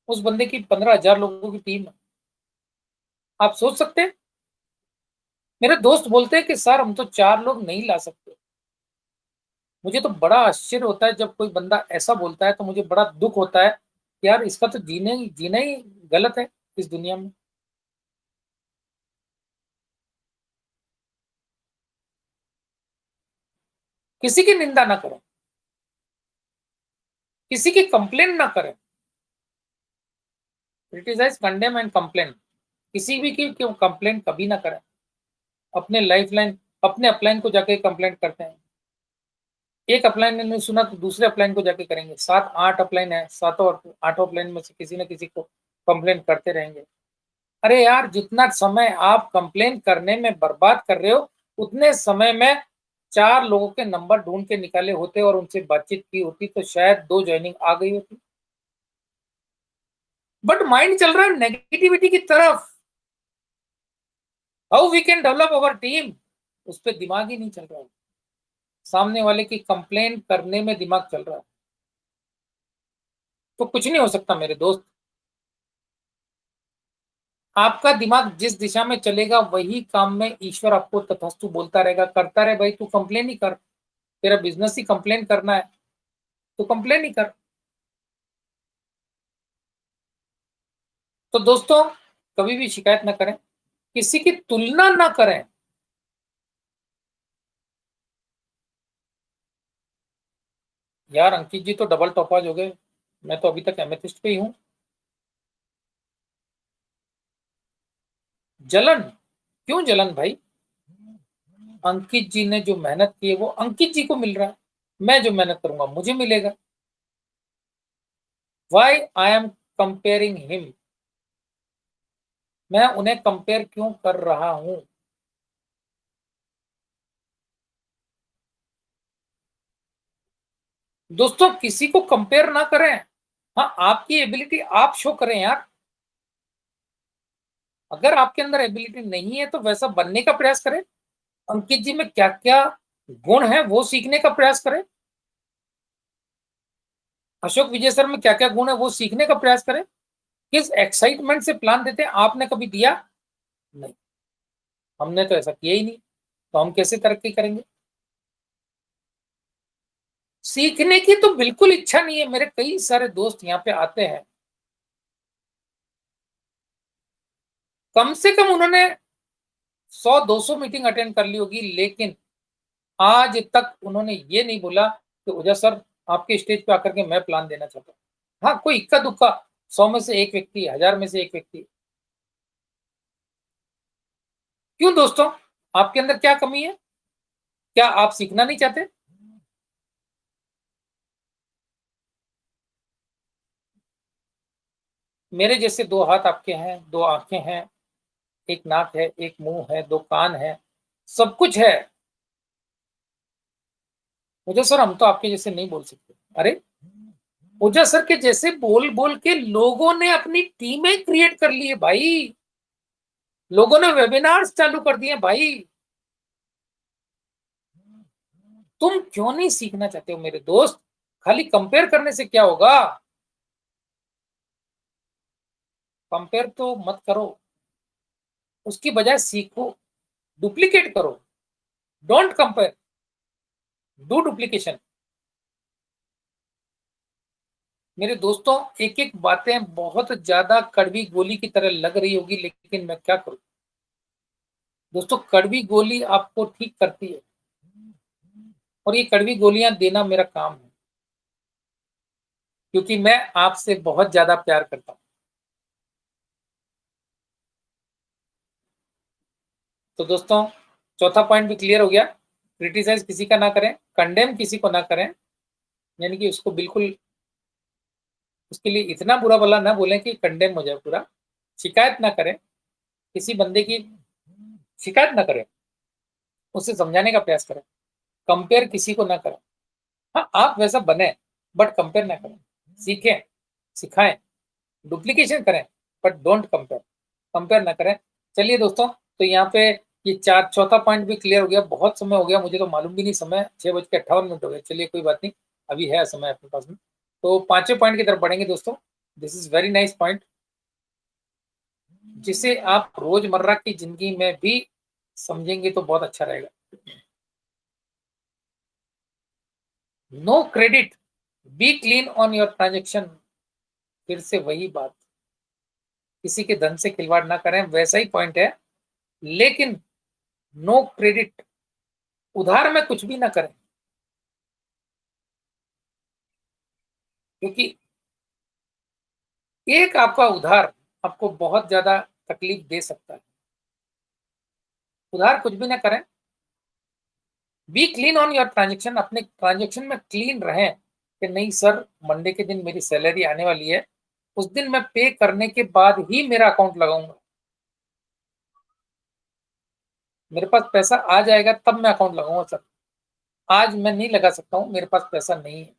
उस बंदे की 15,000 लोगों की टीम है। आप सोच सकते हैं? मेरे दोस्त बोलते हैं कि सर हम तो 4 लोग नहीं ला सकते। मुझे तो बड़ा आश्चर्य होता है जब कोई बंदा ऐसा बोलता है, तो मुझे बड़ा दुख होता है कि यार इसका तो जीना ही गलत है इस दुनिया में। किसी की निंदा ना करें, किसी की कंप्लेन ना करें। क्रिटिसाइज, कंडेम एंड कंप्लेन, किसी भी की कंप्लेन कभी ना करें। अपने लाइफ लाइन, अपने अपलाइन को जाके कंप्लेंट करते हैं। एक अपलाइन ने नहीं सुना तो दूसरे अपलाइन को जाके करेंगे। 7-8 अपलाइन है, सातों आठों अपलाइन में से किसी न किसी को कंप्लेंट करते रहेंगे। अरे यार, जितना समय आप कंप्लेन करने में बर्बाद कर रहे हो, उतने समय में 4 लोगों के नंबर ढूंढ के निकाले होते और उनसे बातचीत की होती तो शायद 2 ज्वाइनिंग आ गई होती। बट माइंड चल रहा है नेगेटिविटी की तरफ। How we can develop our team, उस पर दिमाग ही नहीं चल रहा है। सामने वाले की कंप्लेन करने में दिमाग चल रहा है, तो कुछ नहीं हो सकता मेरे दोस्त। आपका दिमाग जिस दिशा में चलेगा वही काम में ईश्वर आपको तथास्तु बोलता रहेगा। करता रहे भाई, तू कंप्लेन ही कर, तेरा बिजनेस ही कंप्लेन करना है तो कंप्लेन ही कर। तो दोस्तों, कभी भी शिकायत ना करें, किसी की तुलना ना करें। यार अंकित जी तो डबल टॉपाज हो गए, मैं तो अभी तक एमेथिस्ट पे ही हूं। जलन? क्यों जलन भाई? अंकित जी ने जो मेहनत की है वो अंकित जी को मिल रहा है, मैं जो मेहनत करूंगा मुझे मिलेगा। Why I am comparing him? मैं उन्हें कंपेयर क्यों कर रहा हूं? दोस्तों, किसी को कंपेयर ना करें। हाँ, आपकी एबिलिटी आप शो करें यार। अगर आपके अंदर एबिलिटी नहीं है तो वैसा बनने का प्रयास करें। अंकित जी में क्या क्या गुण है वो सीखने का प्रयास करें। अशोक विजय सर में क्या क्या गुण है वो सीखने का प्रयास करें। किस एक्साइटमेंट से प्लान देते हैं, आपने कभी दिया नहीं, हमने तो ऐसा किया ही नहीं, तो हम कैसे तरक्की करेंगे। सीखने की तो बिल्कुल इच्छा नहीं है। मेरे कई सारे दोस्त यहाँ पे आते हैं, कम से कम उन्होंने 100-200 मीटिंग अटेंड कर ली होगी, लेकिन आज तक उन्होंने ये नहीं बोला कि ओझा सर आपके स्टेज पे आकर के मैं प्लान देना चाहता हूँ। हाँ, कोई इक्का दुक्का 100 में से एक व्यक्ति, 1000 में से एक व्यक्ति। क्यों दोस्तों, आपके अंदर क्या कमी है? क्या आप सीखना नहीं चाहते? मेरे जैसे 2 हाथ आपके हैं, 2 आंखें हैं, एक नाक है, एक मुंह है, 2 कान है, सब कुछ है। ओझा सर हम तो आपके जैसे नहीं बोल सकते। अरे, ओझा सर के जैसे बोल बोल के लोगों ने अपनी टीमें क्रिएट कर ली है भाई, लोगों ने वेबिनार्स चालू कर दिए भाई। तुम क्यों नहीं सीखना चाहते हो मेरे दोस्त? खाली कंपेयर करने से क्या होगा? कंपेयर तो मत करो, उसकी बजाय सीखो, डुप्लीकेट करो। Don't compare, do duplication. मेरे दोस्तों, एक एक बातें बहुत ज्यादा कड़वी गोली की तरह लग रही होगी, लेकिन मैं क्या करूं दोस्तों, कड़वी गोली आपको ठीक करती है, और ये कड़वी गोलियां देना मेरा काम है, क्योंकि मैं आपसे बहुत ज्यादा प्यार करता हूं। तो दोस्तों, चौथा पॉइंट भी क्लियर हो गया। क्रिटिसाइज किसी का ना करें, कंडेम किसी को ना करें, यानी कि उसको बिल्कुल उसके लिए इतना बुरा भला ना बोलें कि कंडेम हो जाए पूरा। शिकायत ना करें, किसी बंदे की शिकायत ना करें, उसे समझाने का प्रयास करें। कंपेयर किसी को ना करें। हाँ, आप वैसा बने, बट कंपेयर ना करें। सीखें, सिखाएं, डुप्लीकेशन करें, बट डोंट कंपेयर, कंपेयर ना करें। चलिए दोस्तों, तो यहाँ पे ये चौथा पॉइंट भी क्लियर हो गया। बहुत समय हो गया, मुझे तो मालूम भी नहीं, समय 6:58 हो गए। चलिए कोई बात नहीं, अभी है समय अपने पास में। तो 5वें पॉइंट की तरफ बढ़ेंगे दोस्तों। This is very nice point, जिसे आप रोजमर्रा की जिंदगी में भी समझेंगे तो बहुत अच्छा रहेगा। No credit, be clean on your transaction. फिर से वही बात, किसी के धन से खिलवाड़ ना करें, वैसा ही पॉइंट है। लेकिन नो क्रेडिट, उधार में कुछ भी ना करें, क्योंकि एक आपका उधार आपको बहुत ज्यादा तकलीफ दे सकता है। उधार कुछ भी ना करें। B clean on your transaction, अपने ट्रांजेक्शन में क्लीन रहें कि नहीं सर, मंडे के दिन मेरी सैलरी आने वाली है, उस दिन मैं पे करने के बाद ही मेरा अकाउंट लगाऊंगा। मेरे पास पैसा आ जाएगा तब मैं अकाउंट लगाऊंगा सर, आज मैं नहीं लगा सकता हूं, मेरे पास पैसा नहीं है।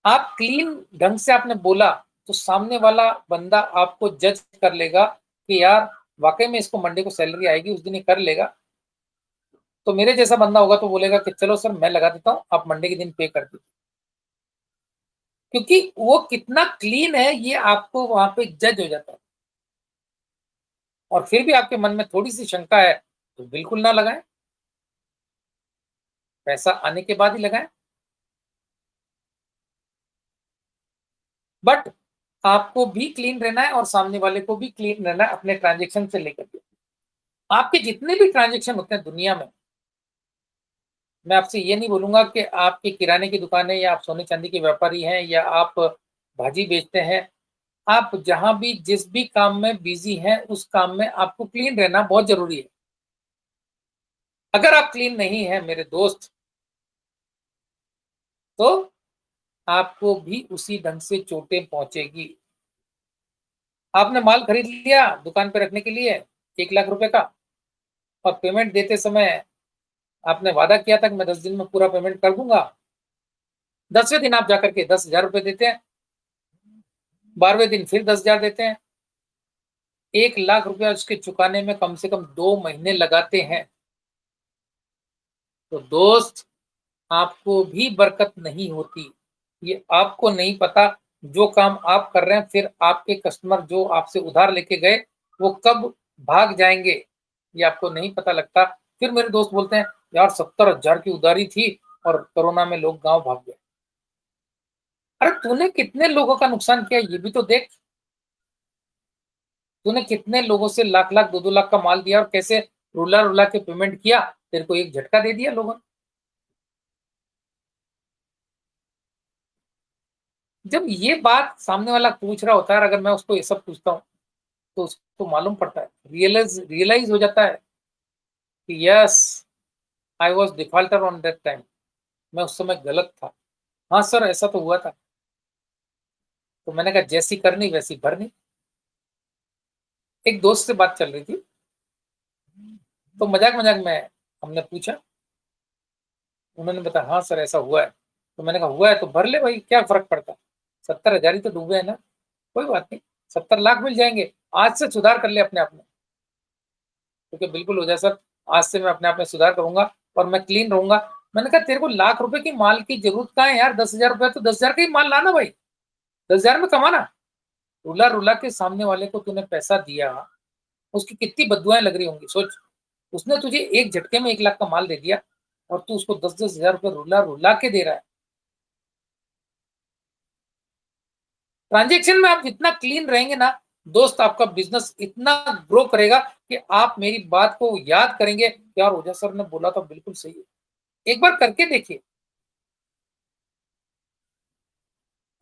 आप क्लीन ढंग से आपने बोला तो सामने वाला बंदा आपको जज कर लेगा कि यार वाकई में इसको मंडे को सैलरी आएगी, उस दिन ही कर लेगा। तो मेरे जैसा बंदा होगा तो बोलेगा कि चलो सर मैं लगा देता हूँ, आप मंडे के दिन पे कर दीजिए। क्योंकि वो कितना क्लीन है ये आपको वहां पे जज हो जाता है। और फिर भी आपके मन में थोड़ी सी शंका है तो बिल्कुल ना लगाएं, पैसा आने के बाद ही लगाएं। बट आपको भी क्लीन रहना है और सामने वाले को भी क्लीन रहना है अपने ट्रांजेक्शन से लेकर के। आपके जितने भी ट्रांजेक्शन होते हैं दुनिया में, मैं आपसे ये नहीं बोलूंगा कि आपकी किराने की दुकान है या आप सोने चांदी के व्यापारी हैं या आप भाजी बेचते हैं, आप जहां भी जिस भी काम में बिजी हैं उस काम में आपको क्लीन रहना बहुत जरूरी है। अगर आप क्लीन नहीं है मेरे दोस्त, तो आपको भी उसी ढंग से चोटें पहुंचेगी। आपने माल खरीद लिया दुकान पे रखने के लिए 1 लाख रुपए का, और पेमेंट देते समय आपने वादा किया था कि मैं 10 दिन में पूरा पेमेंट कर दूंगा। 10वें दिन आप जाकर के 10,000 रुपए देते हैं, 12वें दिन फिर 10,000 देते हैं। 1 लाख रुपया उसके चुकाने में कम से कम 2 महीने लगाते हैं। तो दोस्त, आपको भी बरकत नहीं होती, ये आपको नहीं पता। जो काम आप कर रहे हैं, फिर आपके कस्टमर जो आपसे उधार लेके गए वो कब भाग जाएंगे, ये आपको नहीं पता लगता। फिर मेरे दोस्त बोलते हैं, यार 70,000 की उधारी थी और कोरोना में लोग गांव भाग गए। अरे तूने कितने लोगों का नुकसान किया ये भी तो देख। तूने कितने लोगों से लाख लाख 2-2 लाख का माल दिया और कैसे रुला रुला के पेमेंट किया, तेरे को एक झटका दे दिया लोगों ने। जब ये बात सामने वाला पूछ रहा होता है, अगर मैं उसको ये सब पूछता हूँ, तो उसको मालूम पड़ता है, रियलाइज हो जाता है कि yes, I was defaulter on that time, मैं उस समय गलत था। हाँ सर, ऐसा तो हुआ था। तो मैंने कहा, जैसी करनी वैसी भरनी। एक दोस्त से बात चल रही थी, तो मजाक मजाक में हमने पूछा, उन्होंने बताया हाँ सर ऐसा हुआ है। तो मैंने कहा, हुआ है तो भर ले भाई, क्या फर्क पड़ता है, 70,000 ही तो डूबे है ना, कोई बात नहीं, 70 लाख मिल जाएंगे। आज से सुधार कर ले अपने आप में। क्योंकि बिल्कुल हो जाए सर, आज से मैं अपने आप में सुधार करूंगा और मैं क्लीन रहूंगा। मैंने कहा, तेरे को लाख रुपए की माल की जरूरत कहाँ है यार, 10,000 रुपए तो 10,000 का ही माल लाना भाई, 10,000 में कमाना। रुला रुला के सामने वाले को तूने पैसा दिया, उसकी कितनी बददुआएं लग रही होंगी सोच। उसने तुझे एक झटके में 1 लाख का माल दे दिया और तू उसको 10-10 हजार रुपए रुला रुला के दे रहा है। ट्रांजेक्शन में आप जितना क्लीन रहेंगे ना दोस्त, आपका बिजनेस इतना ग्रो करेगा कि आप मेरी बात को याद करेंगे, यार ओझा सर ने बोला था बिल्कुल सही है। एक बार करके देखिए,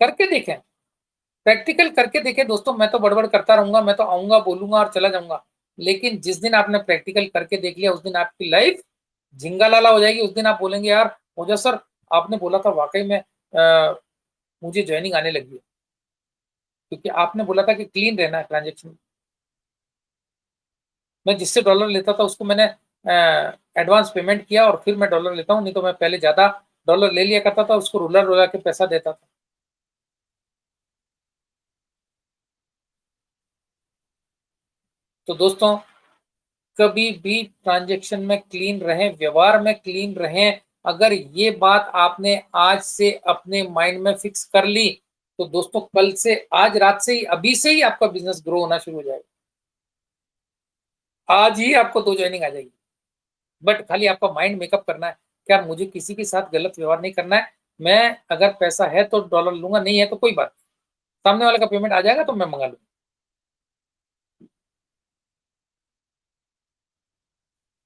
करके देखें, प्रैक्टिकल करके देखें दोस्तों। मैं तो बड़बड़ करता रहूंगा, मैं तो आऊंगा बोलूंगा और चला जाऊंगा, लेकिन जिस दिन आपने प्रैक्टिकल करके देख लिया, उस दिन आपकी लाइफ झिंगा लाला हो जाएगी। उस दिन आप बोलेंगे, यार ओझा सर आपने बोला था, वाकई में मुझे ज्वाइनिंग आने लगी है, क्योंकि आपने बोला था कि क्लीन रहना है ट्रांजेक्शन। मैं जिससे डॉलर लेता था उसको मैंने एडवांस पेमेंट किया और फिर मैं डॉलर लेता हूँ, नहीं तो मैं पहले ज्यादा डॉलर ले लिया करता था, उसको रुला रुला के पैसा देता था। तो दोस्तों, कभी भी ट्रांजेक्शन में क्लीन रहें, व्यवहार में क्लीन रहें। अगर ये बात आपने आज से अपने माइंड में फिक्स कर ली, तो दोस्तों कल से, आज रात से ही, अभी से ही आपका बिजनेस ग्रो होना शुरू हो जाएगा। आज ही आपको 2 ज्वाइनिंग आ जाएगी। बट खाली आपका माइंड मेकअप करना है, क्या मुझे किसी के साथ गलत व्यवहार नहीं करना है। मैं अगर पैसा है तो डॉलर लूंगा, नहीं है तो कोई बात, सामने वाले का पेमेंट आ जाएगा तो मैं मंगा लूंगा।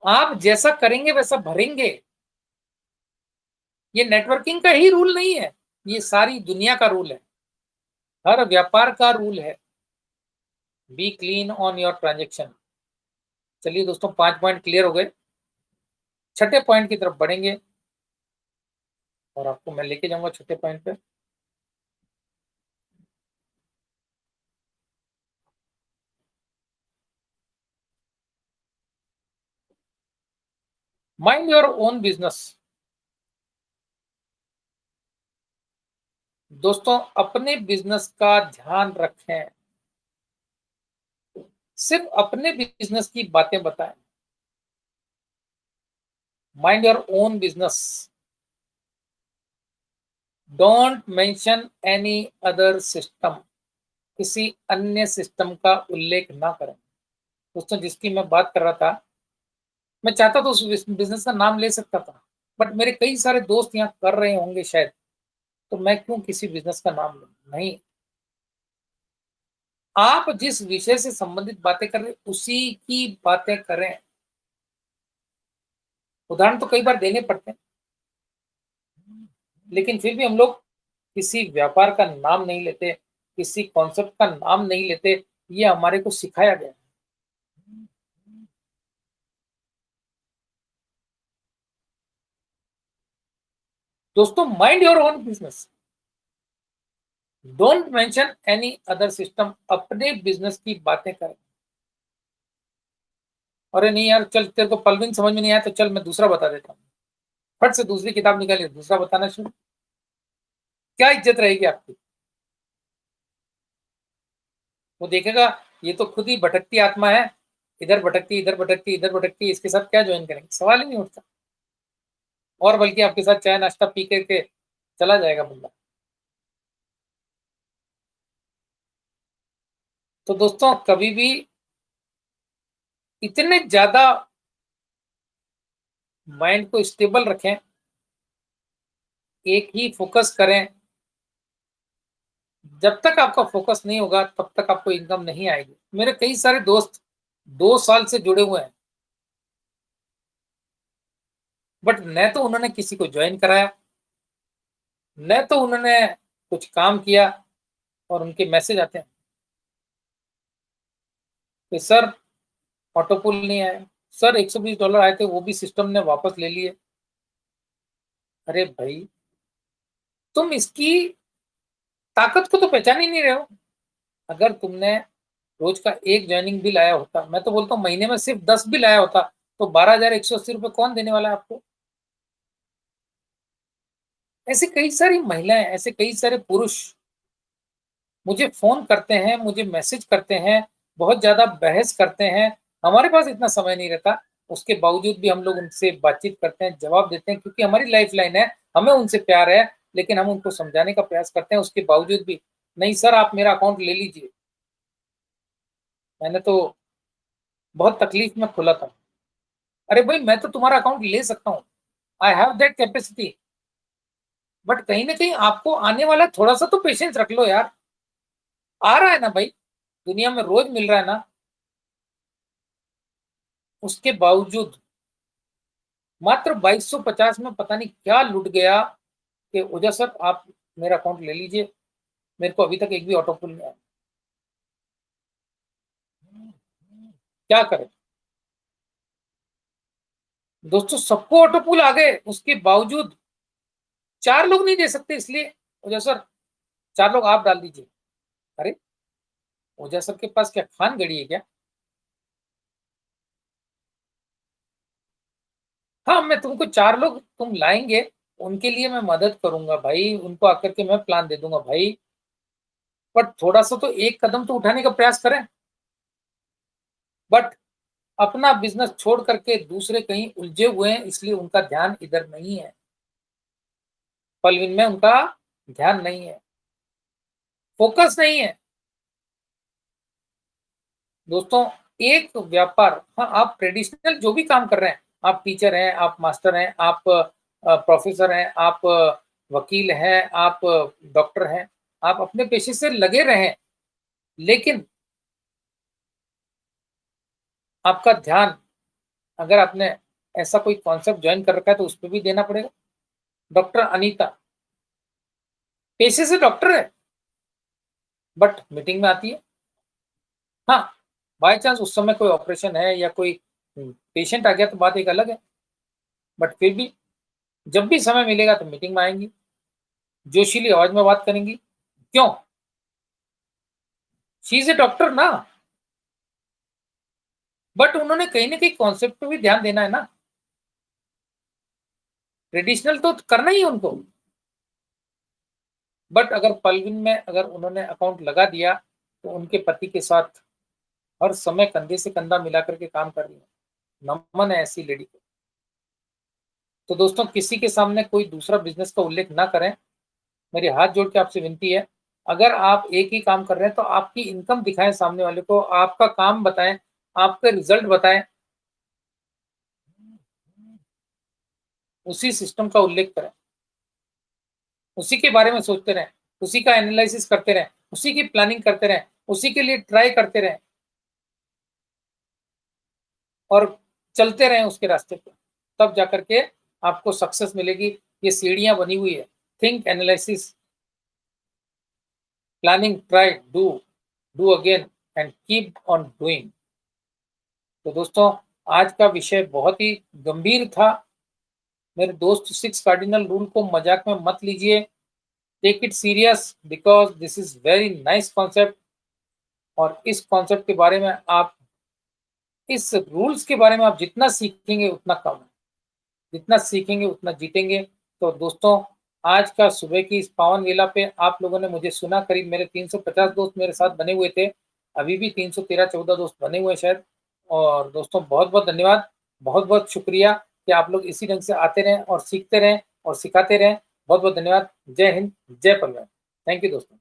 आप जैसा करेंगे वैसा भरेंगे। ये नेटवर्किंग का ही रूल नहीं है, ये सारी दुनिया का रूल है, हर व्यापार का रूल है। B clean on your transaction. चलिए दोस्तों, 5 पॉइंट क्लियर हो गए। छठे पॉइंट की तरफ बढ़ेंगे और आपको मैं लेके जाऊंगा छठे पॉइंट पे। Mind your own business. दोस्तों, अपने बिजनेस का ध्यान रखें, सिर्फ अपने बिजनेस की बातें बताएं। Mind your own business, don't mention any other system. किसी अन्य सिस्टम का उल्लेख ना करें। दोस्तों, जिसकी मैं बात कर रहा था, मैं चाहता तो उस बिजनेस का नाम ले सकता था, बट मेरे कई सारे दोस्त यहाँ कर रहे होंगे शायद, तो मैं क्यों किसी बिजनेस का नाम लूं। नहीं, आप जिस विषय से संबंधित बातें कर रहे उसी की बातें करें। उदाहरण तो कई बार देने पड़ते हैं, लेकिन फिर भी हम लोग किसी व्यापार का नाम नहीं लेते, किसी कॉन्सेप्ट का नाम नहीं लेते, ये हमारे को सिखाया गया है। दोस्तों, mind your own business, don't mention any other system. अपने बिजनेस की बातें करें। अरे नहीं यार, चल तेरे को पलविन समझ में नहीं आया तो चल मैं दूसरा बता देता हूँ। फट से दूसरी किताब निकाली, दूसरा बताना शुरू। क्या इज्जत रहेगी आपकी। वो देखेगा ये तो खुद ही भटकती आत्मा है, इधर भटकती, इधर भटकती, इधर भटकती, इसके साथ क्या ज्वाइन करेंगे, सवाल ही नहीं उठता। और बल्कि आपके साथ चाय नाश्ता पी के चला जाएगा बंदा। तो दोस्तों कभी भी इतने ज्यादा माइंड को स्टेबल रखें, एक ही फोकस करें। जब तक आपका फोकस नहीं होगा तब तक आपको इनकम नहीं आएगी। मेरे कई सारे दोस्त 2 साल से जुड़े हुए हैं, बट न तो उन्होंने किसी को ज्वाइन कराया, न तो उन्होंने कुछ काम किया, और उनके मैसेज आते हैं कि सर ऑटो पुल नहीं आया, सर $120 आए थे वो भी सिस्टम ने वापस ले लिए। अरे भाई, तुम इसकी ताकत को तो पहचान ही नहीं रहे हो। अगर तुमने रोज का एक ज्वाइनिंग बिल आया होता, मैं तो बोलता हूँ महीने में सिर्फ 10 बिल आया होता, तो 12,180 रुपए कौन देने वाला है आपको। ऐसे कई सारी महिलाएं, ऐसे कई सारे पुरुष मुझे फोन करते हैं, मुझे मैसेज करते हैं, बहुत ज्यादा बहस करते हैं। हमारे पास इतना समय नहीं रहता, उसके बावजूद भी हम लोग उनसे बातचीत करते हैं, जवाब देते हैं, क्योंकि हमारी लाइफ लाइन है, हमें उनसे प्यार है। लेकिन हम उनको समझाने का प्रयास करते हैं, उसके बावजूद भी नहीं सर आप मेरा अकाउंट ले लीजिए। मैंने तो बहुत तकलीफ में खुला था। अरे भाई, मैं तो तुम्हारा अकाउंट ले सकता हूँ, I have that capacity, but कहीं ना कहीं आपको आने वाला थोड़ा सा तो पेशेंस रख लो यार। आ रहा है ना भाई, दुनिया में रोज मिल रहा है ना। उसके बावजूद मात्र 2250 में पता नहीं क्या लुट गया कि ओझा सर आप मेरा अकाउंट ले लीजिए, मेरे को अभी तक एक भी ऑटो पुल नहीं आया। क्या करें दोस्तों, सबको ऑटो पुल आ गए, उसके बावजूद 4 लोग नहीं दे सकते, इसलिए ओझा सर 4 लोग आप डाल दीजिए। अरे ओझा सर के पास क्या खान गड़ी है क्या। हाँ, मैं तुमको 4 लोग तुम लाएंगे, उनके लिए मैं मदद करूंगा भाई, उनको आकर के मैं प्लान दे दूंगा भाई, बट थोड़ा सा तो एक कदम तो उठाने का प्रयास करें। बट अपना बिजनेस छोड़ करके दूसरे कहीं उलझे हुए हैं, इसलिए उनका ध्यान इधर नहीं है, पलविन में उनका ध्यान नहीं है, फोकस नहीं है। दोस्तों एक व्यापार, हाँ आप ट्रेडिशनल जो भी काम कर रहे हैं, आप टीचर हैं, आप मास्टर हैं, आप प्रोफेसर हैं, आप वकील हैं, आप डॉक्टर हैं, आप अपने पेशे से लगे रहें, लेकिन आपका ध्यान, अगर आपने ऐसा कोई कॉन्सेप्ट ज्वाइन कर रखा है तो उस पर भी देना पड़ेगा। डॉक्टर अनीता पेशे से डॉक्टर है, बट मीटिंग में आती है। हाँ, बाय चांस उस समय कोई ऑपरेशन है या कोई पेशेंट आ गया तो बात एक अलग है, बट फिर भी जब भी समय मिलेगा तो मीटिंग में आएंगी, जोशीली आवाज में बात करेंगी। क्यों, शी इज ए डॉक्टर ना, बट उन्होंने कहीं ना कहीं कॉन्सेप्ट पे भी ध्यान देना है ना। ट्रेडिशनल तो करना ही है उनको, बट अगर पलविन में अगर उन्होंने अकाउंट लगा दिया तो उनके पति के साथ हर समय कंधे से कंधा मिला करके काम कर रही है। नमन है ऐसी लेडी को। तो दोस्तों किसी के सामने कोई दूसरा बिजनेस का उल्लेख ना करें, मेरी हाथ जोड़ के आपसे विनती है। अगर आप एक ही काम कर रहे हैं तो आपकी इनकम दिखाएं सामने वाले को, आपका काम बताएं, आपका रिजल्ट बताएं, उसी सिस्टम का उल्लेख करें, उसी के बारे में सोचते रहें, उसी का एनालिसिस करते रहें, उसी की प्लानिंग करते रहें, उसी के लिए ट्राई करते रहें और चलते रहें उसके रास्ते पे, तब जाकर के आपको सक्सेस मिलेगी। ये सीढ़ियां बनी हुई है, think, analysis, planning, try, do again and keep on doing. तो दोस्तों आज का विषय बहुत ही गंभीर था। मेरे दोस्त 6 कार्डिनल रूल को मजाक में मत लीजिए, take it serious because this is very nice concept. और इस कॉन्सेप्ट के बारे में आप, इस रूल्स के बारे में आप जितना सीखेंगे उतना कम है, जितना सीखेंगे उतना जीतेंगे। तो दोस्तों आज का सुबह की इस पावन वेला पे आप लोगों ने मुझे सुना, करीब मेरे 350 दोस्त मेरे साथ बने हुए थे, अभी भी 313-14 दोस्त बने हुए शायद। और दोस्तों बहुत बहुत धन्यवाद, बहुत बहुत शुक्रिया कि कि आप लोग इसी ढंग से आते रहें और सीखते रहें और सिखाते रहें। बहुत बहुत धन्यवाद। जय हिंद, जय पलवल। थैंक यू दोस्तों।